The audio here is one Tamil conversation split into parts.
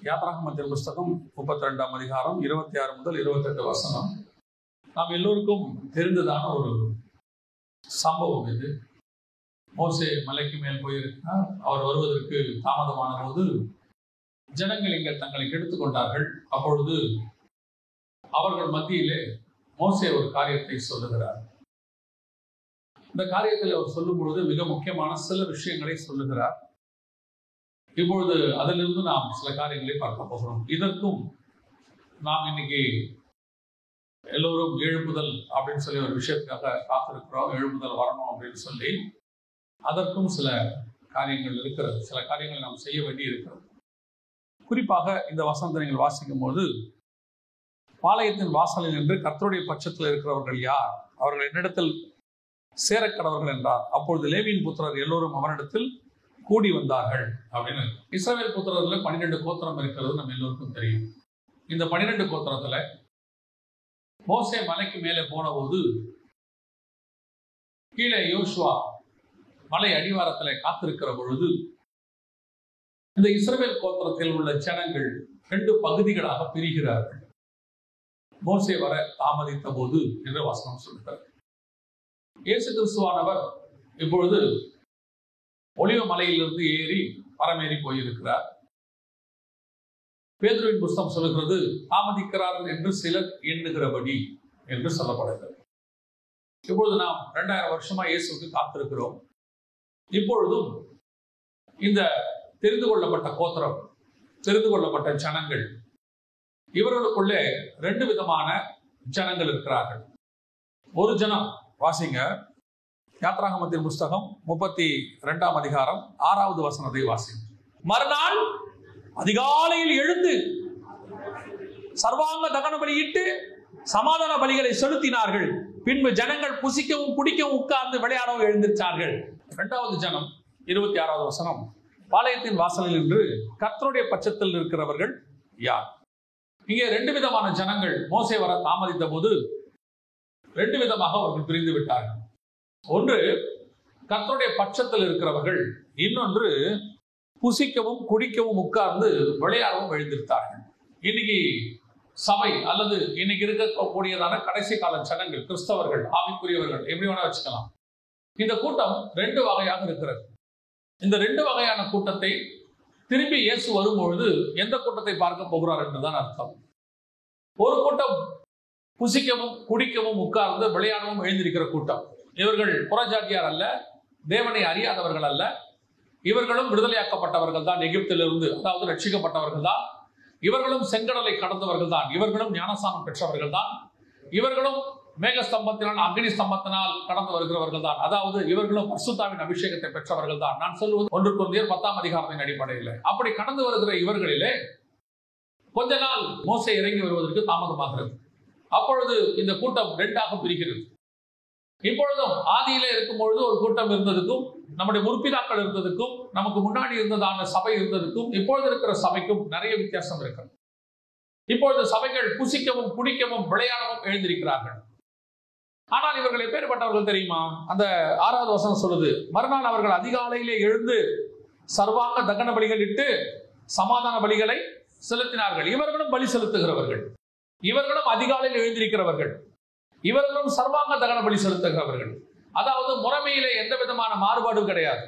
யாத்ராகமத்தின் புஸ்தகம் 32ஆம் அதிகாரம் 26 முதல் 28 வசனம். நாம் எல்லோருக்கும் தெரிந்ததான ஒரு சம்பவம் இது. மோசே மலைக்கு மேல் போயிருக்கிறார். அவர் வருவதற்கு தாமதமான போது ஜனங்கள் இங்கே தங்களை கெடுத்துக் கொண்டார்கள். அப்பொழுது அவர்கள் மத்தியிலே மோசே ஒரு காரியத்தை சொல்லுகிறார். இந்த காரியத்தில் அவர் சொல்லும் பொழுது மிக முக்கியமான சில விஷயங்களை சொல்லுகிறார். இப்பொழுது அதிலிருந்து நாம் சில காரியங்களை பார்க்க போகிறோம். இதற்கும் நாம் இன்னைக்கு எல்லோரும் எழுப்புதல் அப்படின்னு சொல்லி ஒரு விஷயத்துக்காக காத்திருக்கிறோம். எழுப்புதல் வரணும் அப்படின்னு சொல்லி அதற்கும் சில காரியங்கள் இருக்கிறது. சில காரியங்களை நாம் செய்ய வேண்டி இருக்கிறது. குறிப்பாக இந்த வசனத்தை நீங்கள் வாசிக்கும் போது, பாளையத்தின் வாசலில் நின்று கர்த்தருடைய பட்சத்தில் இருக்கிறவர்கள் யார்? அவர்கள் என்னிடத்தில் சேரக்கடவர்கள் என்றார். அப்பொழுது லேவியின் புத்திரர் எல்லோரும் அவனிடத்தில் கூடி வந்தார்கள் அப்படின்னு. இஸ்ரவேல் புத்திரர்ல 12 கோத்திரம் இருக்கிறது நம்ம எல்லோருக்கும் தெரியும். இந்த 12 கோத்திரத்துல மோசே மலைக்கு மேலே போன போது கீழே யோசுவா மலை அடிவாரத்துல காத்திருக்கிற பொழுது இந்த இஸ்ரவேல் கோத்திரத்தில் உள்ள ஜனங்கள் 2 பகுதிகளாக பிரிகிறார்கள். மோசே வர தாமதித்த போது என்று வசனம் சொல்கிறார். இயேசு கிறிஸ்துவானவர் இப்பொழுது ஒலிவ மலையிலிருந்து ஏறி பரமேறி போயிருக்கிறார். பேதுருவின் புஸ்தகம் சொல்லுகிறது, தாமதிக்கிறார்கள் என்று சிலர் எண்ணுகிறபடி என்று சொல்லப்படுகிறது. இப்பொழுது நாம் 2000 வருஷமா இயேசுக்கு காத்திருக்கிறோம். இப்பொழுதும் இந்த தெரிந்து கொள்ளப்பட்ட கோத்திரம், தெரிந்து கொள்ளப்பட்ட ஜனங்கள், இவர்களுக்குள்ளே 2 விதமான ஜனங்கள் இருக்கிறார்கள். ஒரு ஜனம் வாசிங்க, யாத்ராகமத்தின் புஸ்தகம் 32ஆம் அதிகாரம் 6வது வசனத்தை வாசிங்க. மறுநாள் அதிகாலையில் எழுந்து சர்வாங்க தகன பலியிட்டு சமாதான பலிகளை செலுத்தினார்கள். பின்பு ஜனங்கள் புசிக்கவும் குடிக்கவும் உட்கார்ந்து விளையாடவும் எழுந்திருச்சார்கள். 2வது ஜனம் 26வது வசனம், பாளையத்தின் வாசலில் நின்று கர்த்தருடைய பட்சத்தில் இருக்கிறவர்கள் யார்? இங்கே 2 விதமான ஜனங்கள் மோசே வர தாமதித்த போது 2 விதமாக அவர்கள் பிரிந்து விட்டார்கள். ஒன்று கர்த்தருடைய பட்சத்தில் இருக்கிறவர்கள், இன்னொன்று புசிக்கவும் குடிக்கவும் உட்கார்ந்து விளையாடவும் எழுந்திருத்தார்கள். இன்னைக்கு சபை அல்லது இன்னைக்கு இருக்கக்கூடியதான கடைசி கால ஜனங்கள், கிறிஸ்தவர்கள், ஆவிக்குரியவர்கள், எப்படி வேணா வச்சுக்கலாம். இந்த கூட்டம் 2 வகையாக இருக்கிறது. இந்த 2 வகையான கூட்டத்தை திரும்பி இயேசு வரும்பொழுது எந்த கூட்டத்தை பார்க்க போகிறார் என்றுதான் அர்த்தம். ஒரு கூட்டம் புசிக்கவும் குடிக்கவும் உட்கார்ந்து விளையாடவும் எழுந்திருக்கிற கூட்டம். இவர்கள் புறஜாதியார் அல்ல, தேவனை அறியாதவர்கள் அல்ல. இவர்களும் விடுதலையாக்கப்பட்டவர்கள் தான், எகிப்திலிருந்து, அதாவது ரட்சிக்கப்பட்டவர்கள் தான். இவர்களும் செங்கடலை கடந்தவர்கள் தான். இவர்களும் ஞானஸ்நானம் பெற்றவர்கள் தான். இவர்களும் மேகஸ்தம்பத்தினால் அக்னி ஸ்தம்பத்தினால் கடந்து வருகிறவர்கள் தான். அதாவது இவர்களும் பரிசுத்தாவின் அபிஷேகத்தை பெற்றவர்கள் தான். நான் சொல்வது 1 கொரிந்தியர் 10ஆம் அதிகாரத்தின் அடிப்படையில். அப்படி கடந்து வருகிற இவர்களிலே கொஞ்ச நாள் மோசே இறங்கி வருவதற்கு தாமதமாகிறது. அப்பொழுது இந்த கூட்டம் 2ஆக பிரிக்கிறது. இப்பொழுதும் ஆதியிலே இருக்கும் பொழுது ஒரு கூட்டம் இருந்ததுக்கும், நம்முடைய முற்பிதாக்கள் இருந்ததுக்கும், நமக்கு முன்னாடி இருந்ததான சபை இருந்ததுக்கும், இப்பொழுது இருக்கிற சபைக்கும் நிறைய வித்தியாசம் இருக்கிறது. இப்பொழுது சபைகள் புசிக்கவும் குடிக்கவும் விளையாடவும் எழுந்திருக்கிறார்கள். ஆனால் இவர்கள் எப்பேற்பட்டவர்கள் தெரியுமா? அந்த 6வது வசனம் சொல்லுது, மறுநாள் அவர்கள் அதிகாலையிலே எழுந்து சர்வாங்க தகன பலிகள் இட்டு சமாதான பலிகளை செலுத்தினார்கள். இவர்களும் பலி செலுத்துகிறவர்கள், இவர்களும் அதிகாலையில் எழுந்திருக்கிறவர்கள், இவர்களும் சர்வாங்க தகன பலி செலுத்துகிறவர்கள். அதாவது முறைமையிலே எந்த விதமான மாறுபாடும் கிடையாது.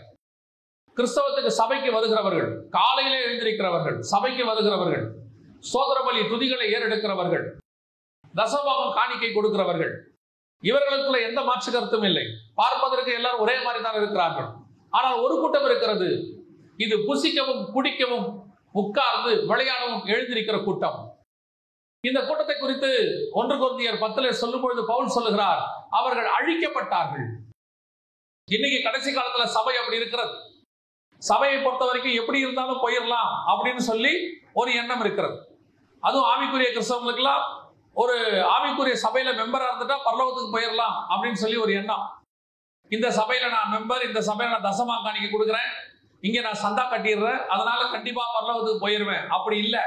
கிறிஸ்தவத்துக்கு சபைக்கு வருகிறவர்கள், காலையிலே எழுந்திருக்கிறவர்கள், சபைக்கு வருகிறவர்கள், சோதர பலி துதிகளை ஏறெடுக்கிறவர்கள், தசபாகம் காணிக்கை கொடுக்கிறவர்கள், இவர்களுக்குள்ள எந்த மாற்று கருத்தும் இல்லை. பார்ப்பதற்கு எல்லாரும் ஒரே மாதிரி தான் இருக்கிறார்கள். ஆனால் ஒரு கூட்டம் இருக்கிறது, இது புசிக்கவும் குடிக்கவும் உட்கார்ந்து விளையாடவும் எழுந்திருக்கிற கூட்டம். இந்த கூட்டத்தை குறித்து 1 கொரிந்தியர் 10 சொல்லும் பொழுது பவுல் சொல்லுகிறார், அவர்கள் அழிக்கப்பட்டார்கள். இன்னைக்கு கடைசி காலத்துல சபை அப்படி இருக்கிறது. சபையை பொறுத்த வரைக்கும் எப்படி இருந்தாலும் போயிடலாம் அப்படின்னு சொல்லி ஒரு எண்ணம் இருக்கிறது. அதுவும் ஆவிக்குரிய கிறிஸ்தவங்களுக்கெல்லாம் ஒரு ஆவிக்குரிய சபையில மெம்பரா இருந்துட்டா பரலோகத்துக்கு போயிடலாம் அப்படின்னு சொல்லி ஒரு எண்ணம். இந்த சபையில நான் மெம்பர், இந்த சபையில நான் தசமா காணிக்க கொடுக்குறேன், இங்க நான் சந்தா கட்டிடுறேன், அதனால கண்டிப்பா பரலோகத்துக்கு போயிருவேன். அப்படி இல்லை.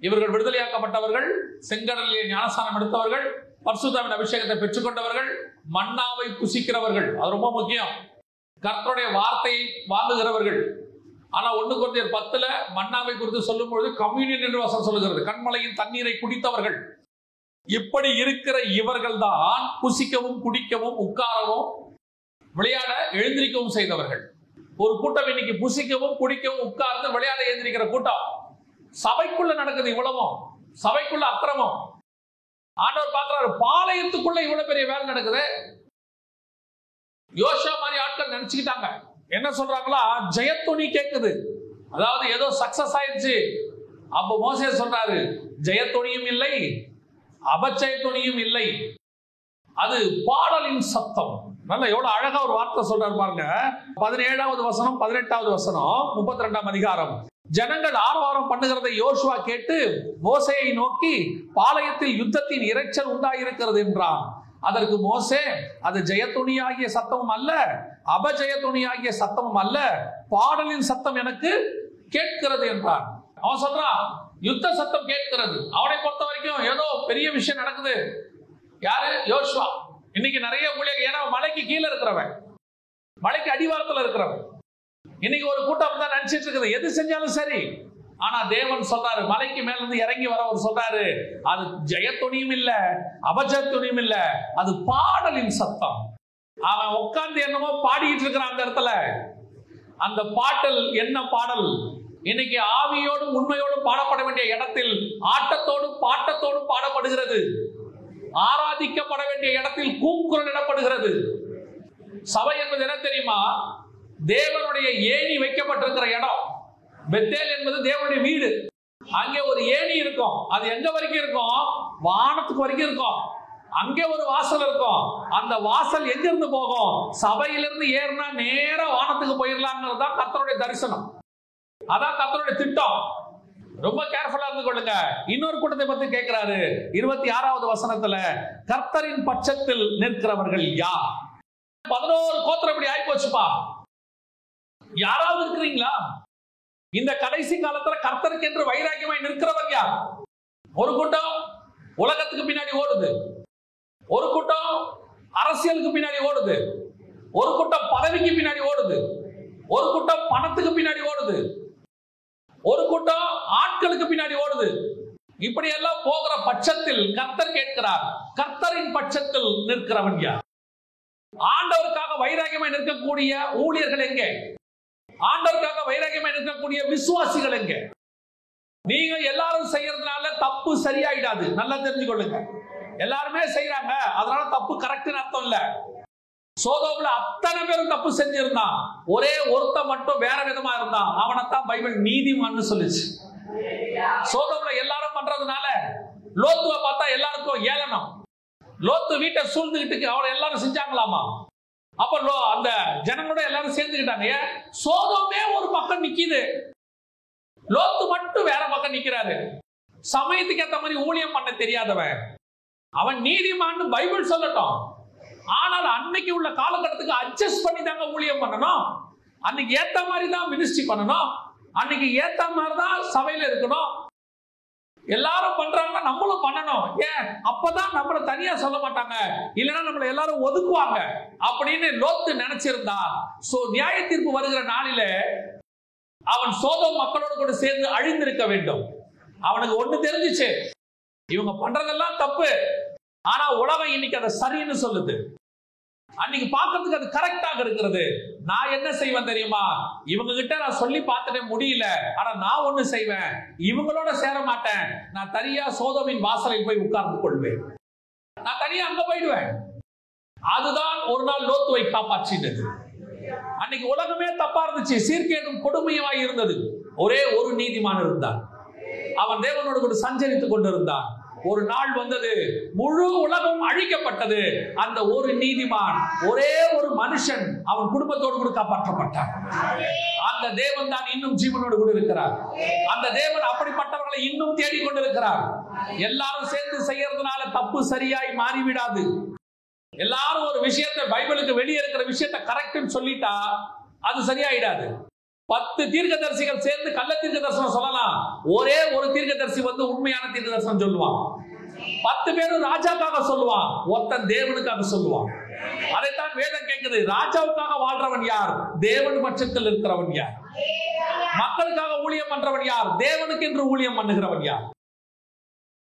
இவர்கள் விடுதலையாக்கப்பட்டவர்கள், செங்கடலிலே ஞானஸ்நானம் எடுத்தவர்கள், பரிசுத்தாவின் அபிஷேகத்தை பெற்றுக்கொண்டவர்கள், மன்னாவை புசிக்கிறவர்கள். அது ரொம்ப முக்கியம். கர்த்தருடைய வார்த்தையை வாங்குகிறவர்கள், ஆனா 1 கொரிந்தியர் 10 மன்னாவை குறித்து சொல்லும் பொழுது கம்யூனியன் என்று வசனம் சொல்லுகிறது. கண்மலையின் தண்ணீரை குடித்தவர்கள். இப்படி இருக்கிற இவர்கள் தான் புசிக்கவும் குடிக்கவும் உட்காரவும் விளையாட எழுந்திருக்கவும் செய்தவர்கள். ஒரு கூட்டம் இன்னைக்கு புசிக்கவும் குடிக்கவும் உட்கார்ந்து விளையாட எழுந்திருக்கிற கூட்டம். சபைக்குள்ள நடக்குது இவ்வளவும். சபைக்குள்ள அக்கிரமம். ஆண்டவர் பார்க்கிறாரு, பாளையத்துக்குள்ள இவ்வளவு பெரிய வேலை நடக்குது. யோசா மாதிரி ஆட்கள் நினைச்சுக்கிட்டாங்க. என்ன சொல்றாங்களா, ஜெயத்துணி கேட்குது. அதாவது ஏதோ சக்சஸ் ஆயிடுச்சு. அப்ப மோசே சொல்றாரு, ஜெயத்துணியும் இல்லை, அபச்சய துணியும் இல்லை, அது பாடலின் சத்தம். நல்ல எவ்வளவு அழகா ஒரு வார்த்தை சொல்றாரு பாருங்க. 17வது வசனம் 18வது வசனம் 32ஆம் அதிகாரம். ஜனங்கள் ஆரவாரம் பண்ணுகிறதை யோசுவா கேட்டு மோசேயை நோக்கி, பாளையத்தில் யுத்தத்தின் இரைச்சல் உண்டாயிருக்கிறது என்றான். அதற்கு மோசே, அது ஜெயத்துணியாகிய சத்தமும் அல்ல, அபஜெயத்துணியாகிய சத்தமும் அல்ல, பாடலின் சத்தம் எனக்கு கேட்கிறது என்றான். அவன் சொல்றான், யுத்த சத்தம் கேட்கிறது. அவனை பொறுத்த வரைக்கும் ஏதோ பெரிய விஷயம் நடக்குது. யாரு? யோசுவா. இன்னைக்கு நிறைய ஊழியர்கள், ஏன்னா மலைக்கு கீழே இருக்கிறவன், மலைக்கு அடிவாரத்தில் இருக்கிறவன். இன்னைக்கு ஒரு கூட்டம் தான் நினைச்சிட்டு இருக்குது, எது செஞ்சாலும் சரி. ஆனா தேவன் சொல்றாரு, மலைக்கு மேல இருந்து இறங்கி வரவர் சொல்றாரு, அது ஜெயத்துணியும் இல்ல, அபஜத்துணியும் இல்ல, அது பாடலின் சத்தம். அவன் உட்கார்ந்து என்னமோ பாடிட்டு இருக்கிறான் அந்த இடத்துல. அந்த பாட்டல் என்ன பாடல்? இன்னைக்கு ஆவியோடும் உண்மையோடும் பாடப்பட வேண்டிய இடத்தில் ஆட்டத்தோடும் பாட்டத்தோடும் பாடப்படுகிறது. ஆராதிக்கப்பட வேண்டிய இடத்தில் கூக்குரல் இடப்படுகிறது. சபை என்பது என்ன தெரியுமா? தேவனுடைய ஏணி வைக்கப்பட்டிருக்கிற இடம். பெத்தேல் என்பது தேவனுடைய வீடு. அங்கே ஒரு ஏணி இருக்கும். அது எங்க வரைக்கும் இருக்கும்? வானத்துக்கு வரைக்கும் இருக்கும். அங்கே ஒரு வாசல் இருக்கும். அந்த வாசல் எங்க இருந்து போகும்? சபையிலிருந்து ஏறினா நேரா வானத்துக்கு போயிடலாங்கிறது தான் கர்த்தருடைய தரிசனம். அதான் கர்த்தருடைய திட்டம். ரொம்ப கேர்ஃபுல்லா இருந்து கொள்ளுங்க. இன்னொரு கூட்டத்தை பத்தி கேட்கிறாரு 26வது வசனத்துல, கர்த்தரின் பட்சத்தில் நிற்கிறவர்கள் யார்? 11 கோத்திரம் இப்படி ஆகி போச்சுப்பா. யாராவது இருக்கிறீங்களா? இந்த கடைசி காலத்துல கர்த்தருக்கு என்று வைராக்கியமாய் நிற்கிறவர் யார்? ஒரு கூட்டம் உலகத்துக்கு பின்னாடி ஓடுது, ஒரு கூட்டம் அரசியலுக்கு பின்னாடி ஓடுது, ஒரு கூட்டம் பதவிக்கு பின்னாடி ஓடுது, ஒரு கூட்டம் பணத்துக்கு பின்னாடி ஓடுது, ஒரு கூட்டம் ஆட்களுக்கு பின்னாடி ஓடுது. இப்படி எல்லாம் போகிற பட்சத்தில் கர்த்தர் கேட்கிறார், கர்த்தரின் பட்சத்தில் நிற்கிறவன் யார்? ஆண்டவருக்காக வைராக்கியமாய் நிற்கக்கூடிய ஊழியர்கள் எங்கே? ஆண்டவருக்காக வைராக்கியமாய் நிற்கக்கூடிய விசுவாசிகள் எங்கே? நீங்க எல்லாரும் செய்யறதுனால தப்பு சரியாயிடாது. நல்லா தெரிஞ்சுக்கொள்ளுங்க. எல்லாருமே செய்யறாங்க, அதனால தப்பு கரெக்ட்னு அர்த்தம் இல்ல. சோதோம்ல அத்தனை பேரும் தப்பு செஞ்சிருந்தான், ஒரே ஒருத்த மட்டும் வேற விதமா இருந்தான். அவனைத்தான் பைபிள் நீதிமான்னு சொல்லுச்சு. சோதோம்ல எல்லாரும் பண்றதுனால லோத்துவை பார்த்தா எல்லாருக்கும் ஏளனம். லோத்து வீட்டை சூழ்ந்துகிட்டு அவளை எல்லாரும் செஞ்சாங்களாமா. அப்ப அந்த ஜனங்களோட எல்லாரும் சேர்ந்துக்கிட்டாங்க. சோதோமே ஒரு பக்கம் நிக்குது, லோத்து மட்டும் வேற பக்கம் நிக்கிறாரு. சமயத்துக்கு ஏற்ற மாதிரி ஊழியம் பண்ண தெரியாதவன் அவன் நீதிமான்னு பைபிள் சொல்லட்டும். ஆனால் அன்னைக்கு உள்ள காலகட்டத்துக்கு அட்ஜஸ்ட் பண்ணி தாங்க ஊழியம் பண்ணணும். அன்னைக்கு ஏத்த மாதிரி தான் மினிஸ்ட்ரி பண்ணணும். அன்னைக்கு ஏத்த மாதிரி தான் சபையில இருக்கணும். எல்லாரும் பண்றாங்கன்னா நம்மளும் பண்ணணும். ஏன்? அப்பதான் நம்மள தனியா சொல்ல மாட்டாங்க, இல்லைன்னா நம்மள எல்லாரும் ஒதுக்குவாங்க அப்படின்னு லோத்து நினைச்சிருந்தா, நியாய தீர்ப்பு வருகிற நாளில அவன் சோதோம் மக்களோடு கூட சேர்ந்து அழிந்திருக்க வேண்டும். அவனுக்கு ஒண்ணு தெரிஞ்சிச்சு, இவங்க பண்றதெல்லாம் தப்பு. ஆனா உலகம் இன்னைக்கு அதை சரின்னு சொல்லுது. அன்னைக்கு பார்க்கிறதுக்கு அது கரெக்டாக இருக்கிறது. நான் என்ன செய்வேன் தெரியுமா? இவங்க கிட்ட நான் சொல்லி பார்த்துட்டே முடியல, ஆனா நான் ஒண்ணு செய்வேன், இவங்களோட சேர மாட்டேன். நான் தனியா சோதோமின் வாசலில் போய் உட்கார்ந்து கொள்வேன். நான் தனியா அங்க போயிடுவேன். அதுதான் ஒரு நாள் லோத்துவை காப்பாற்றினது. அன்னைக்கு உலகமே தப்பா இருந்துச்சு, சீர்கேடும் கொடுமையாய் இருந்தது. ஒரே ஒரு நீதிமான் இருந்தான். அவன் தேவனோடு கூட சஞ்சரித்துக் கொண்டிருந்தான். ஒரு நாள் வந்தது, முழு உலகம் அழிக்கப்பட்டது. அந்த ஒரு நீதிமான், ஒரே ஒரு மனுஷன் அவன் குடும்பத்தோடு கூட காப்பாற்றப்பட்டான். அந்த தேவன் தான் இன்னும் ஜீவனோடு கூட இருக்கிறார். அந்த தேவன் அப்படிப்பட்டவர்களை இன்னும் தேடிக்கொண்டிருக்கிறார். எல்லாரும் சேர்ந்து செய்யறதுனால தப்பு சரியாய் மாறிவிடாது. எல்லாரும் ஒரு விஷயத்தை, பைபிளுக்கு வெளியே இருக்கிற விஷயத்தை கரெக்ட்னு சொல்லிட்டா அது சரியாயிடாது. 10 தீர்க்கதரிசிகள் சேர்ந்து கள்ள தீர்க்க தரிசனம் சொல்லலாம், ஒரே ஒரு தீர்க்கதரிசி வந்து உண்மையான தீர்க்க தரிசனம் சொல்லுவான். 10 பேரும் ராஜாக்காக சொல்லுவான், ஒருத்தன் தேவனுக்காக சொல்லுவான். அதைத்தான் வேதம் கேட்குது, ராஜாவுக்காக வாழ்றவன் யார்? தேவன் பட்சத்தில் இருக்கிறவன் யார்? மக்களுக்காக ஊழியம் பண்றவன் யார்? தேவனுக்கு என்று ஊழியம் பண்ணுகிறவன் யார்?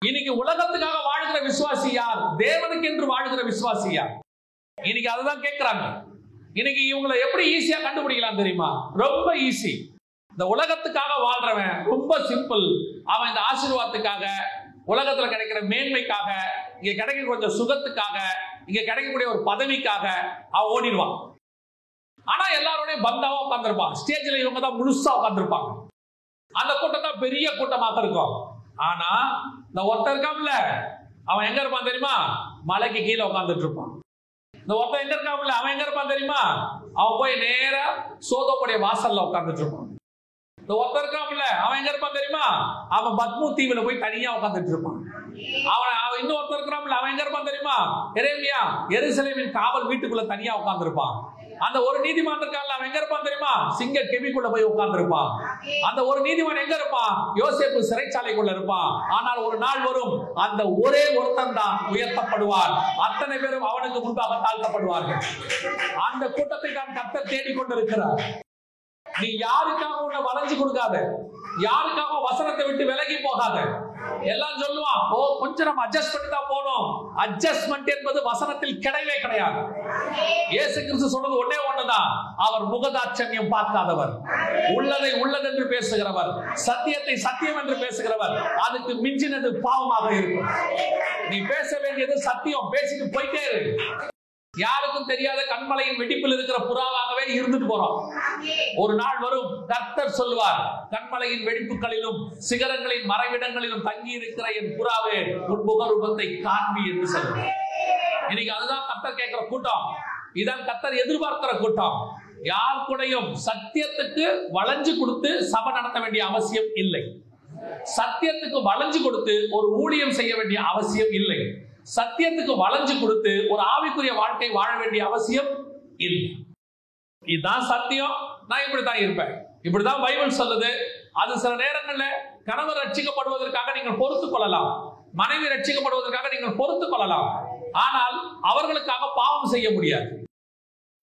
இன்னைக்கு உலகத்துக்காக வாழ்கிற விசுவாசி யார்? தேவனுக்கு என்று வாழ்கிற விசுவாசி யார்? இன்னைக்கு அதுதான் கேட்கிறாங்க. இன்னைக்கு இவங்களை எப்படி ஈஸியா கண்டுபிடிக்கலாம் தெரியுமா? ரொம்ப ஈஸி. இந்த உலகத்துக்காக வாழ்றவன் ரொம்ப சிம்பிள். அவன் இந்த ஆசீர்வாதத்துக்காக, உலகத்துல கிடைக்கிற மேன்மைக்காக, இங்க கிடைக்கிற கொஞ்சம் சுகத்துக்காக, இங்க கிடைக்கக்கூடிய ஒரு பதவிக்காக அவன் ஓடிடுவான். ஆனா எல்லாரோடையும் பந்தாவா உட்கார்ந்துருப்பான். ஸ்டேஜ்ல இவங்க தான் முழுசா உட்கார்ந்துருப்பாங்க. அந்த கூட்டம் தான் பெரிய கூட்டமாக இருக்கும். ஆனா இந்த ஒருத்தர் இருக்கான்ல, அவன் எங்க இருப்பான் தெரியுமா? மலைக்கு கீழே உட்கார்ந்துட்டு இருப்பான். இந்த ஒருத்தர் எங்க இருக்கான்ல, அவன் எங்க இருப்பான் தெரியுமா? அவன் போய் நேரா சோதோமுடைய வாசல்ல உட்கார்ந்துட்டு இருப்பான். இந்த ஒருத்தர் இருக்கான்ல, அவன் எங்க இருப்பான் தெரியுமா? அவன் பத்மு தீவுல போய் தனியா உட்கார்ந்துட்டு இருப்பான். அவன் இன்னொருத்தர் இருக்கிறான்ல, அவன் எங்க இருப்பான் தெரியுமா? எரேமியா எருசலேமின் காவல் வீட்டுக்குள்ள தனியா உட்கார்ந்து இருப்பான். அந்த ஒரு நீதிமான் இருக்கான்ல, அவன் எங்க இருப்பான் தெரியுமா? சிங்க கெபிக்குள்ள போய் உட்கார்ந்து இருப்பான். அந்த ஒரு நீதிமான் எங்க இருப்பான்? யோசேப்பு சிறைச்சாலைக்குள்ள இருப்பான். ஆனால் ஒரு நாள் வரும், அந்த ஒரே ஒருத்தன் தான் உயர்த்தப்படுவார். அத்தனை பேரும் அவனுக்கு முன்பாக தாழ்த்தப்படுவார்கள். அந்த கூட்டத்தை தான் கர்த்தர் தேடிக்கொண்டிருக்கிறார். நீ யாருக்காக உன்னை வளைஞ்சு கொடுக்காத, யாருக்காக வசனத்தை விட்டு விலகி போகாத. எல்லாம் சொல்லுவான், ஓ கொஞ்சம் நம்ம அட்ஜஸ்ட் பண்ணி தான் போனோம். அட்ஜஸ்ட்மெண்ட் என்பது வசனத்தில் கிடையவே கிடையாது. இயேசு கிறிஸ்து சொன்னது ஒண்ணே ஒண்ணுதான், அவர் முகதாட்சண்யம் பார்க்காதவர், உள்ளதை உள்ளதென்று பேசுகிறவர், சத்தியத்தை சத்தியம் என்று பேசுகிறவர். அதுக்கு மிஞ்சினது பாவமாக இருக்கும். நீ பேச வேண்டியது சத்தியம், பேசிட்டு போயிட்டே இரு. யாருக்கும் தெரியாத கண்மலையின் வெடிப்பில் இருக்கிற புறாவாகவே இருந்துட்டு போறோம். ஒரு நாள் வரும், கர்த்தர் சொல்லுவார், கண்மலையின் வெடிப்புகளிலும் சிகரங்களின் மறைவிடங்களிலும் தங்கி இருக்கிற என் புறாவே உன் முகரூபத்தை காண்பி என்று சொல்லுவார். இன்னைக்கு அதுதான் கர்த்தர் கேட்கிற கூட்டம். இதான் கர்த்தர் எதிர்பார்க்கிற கூட்டம். யார் கூடயும் சத்தியத்துக்கு வளைஞ்சு கொடுத்து சபை நடத்த வேண்டிய அவசியம் இல்லை. சத்தியத்துக்கு வளைஞ்சு கொடுத்து ஒரு ஊழியம் செய்ய வேண்டிய அவசியம் இல்லை. சத்தியத்துக்கு வளைஞ்சு கொடுத்து ஒரு ஆவிக்குரிய வாழ்க்கை வாழ வேண்டிய அவசியம் இல்லை. இதுதான் சத்தியம், நான் இப்படித்தான் இருப்பேன், இப்படிதான் பைபிள் சொல்லுது. அது சில நேரங்கள்ல கணவர் ரட்சிக்கப்படுவதற்காக நீங்கள் பொறுத்துக் கொள்ளலாம், மனைவி ரட்சிக்கப்படுவதற்காக நீங்கள் பொறுத்துக் கொள்ளலாம். ஆனால் அவர்களுக்காக பாவம் செய்ய முடியாது.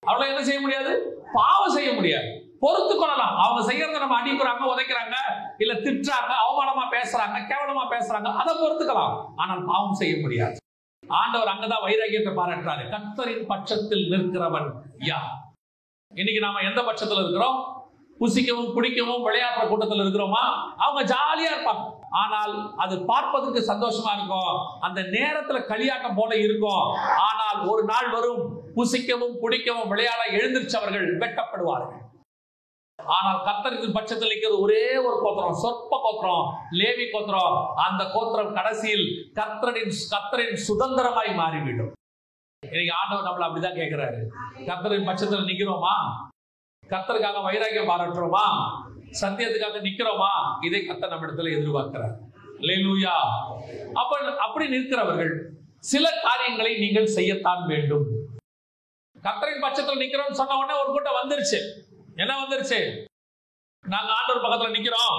அவளை என்ன செய்ய முடியாது? பாவம் செய்ய முடியாது. பொறுத்து கொள்ளலாம். அவங்க செய்யறத நம்ம அடிக்கிறாங்க, உதைக்கிறாங்க, இல்ல திட்டுறாங்க, அவமானமா பேசுறாங்க, கேவலமா பேசுறாங்க, அதை பொறுத்துக்கலாம். ஆனால் பாவம் செய்ய முடியாது. ஆண்டவர் அங்கதான் வைராகியத்தை பாராட்டுறாரு. கர்த்தரின் பட்சத்தில் நிற்கிறவன் யார்? இன்னைக்கு நாம எந்த பட்சத்தில் இருக்கிறோம்? புசிக்கவும் குடிக்கவும் விளையாடுற கூட்டத்தில் இருக்கிறோமா? அவங்க ஜாலியா இருப்பாங்க. ஆனால் அது பார்ப்பதற்கு சந்தோஷமா இருக்கும், அந்த நேரத்துல களியாட்டம் போல இருக்கும். ஆனால் ஒரு நாள் வரும், புசிக்கவும் குடிக்கவும் விளையாட எழுந்திருச்சவர்கள் வெட்டப்படுவார்கள். ஆனால் கர்த்தருக்கு பட்சத்தில் இருக்கிறது ஒரே ஒரு கோத்திரம், சொற்ப கோத்திரம், லேவி கோத்திரம். அந்த கோத்திரம் கடைசியில் கர்த்தரின் சுதந்திரமாய் மாறிவிடும். இன்னைக்கு ஆண்டவர் நம்மள அப்படிதான் கேட்கிறாரு. கர்த்தரின் பட்சத்தில் நிக்கிறோமா? கர்த்தருக்காக வைராகியம் பாராட்டுறோமா? சத்தியத்துக்காக நிக்கிறோமா? இதை கர்த்தர் நம்ம இடத்துல எதிர்பார்க்கிறார். அல்லேலூயா. அப்படி நிற்கிறவர்கள் சில காரியங்களை நீங்கள் செய்யத்தான் வேண்டும். கர்த்தரின் பட்சத்தில் நிக்கிறோம் சொன்ன உடனே ஒரு கூட்டம் வந்துருச்சு. என்ன வந்துருச்சு? நாங்க ஆண்டவர் பக்கத்துல நிக்கிறோம்,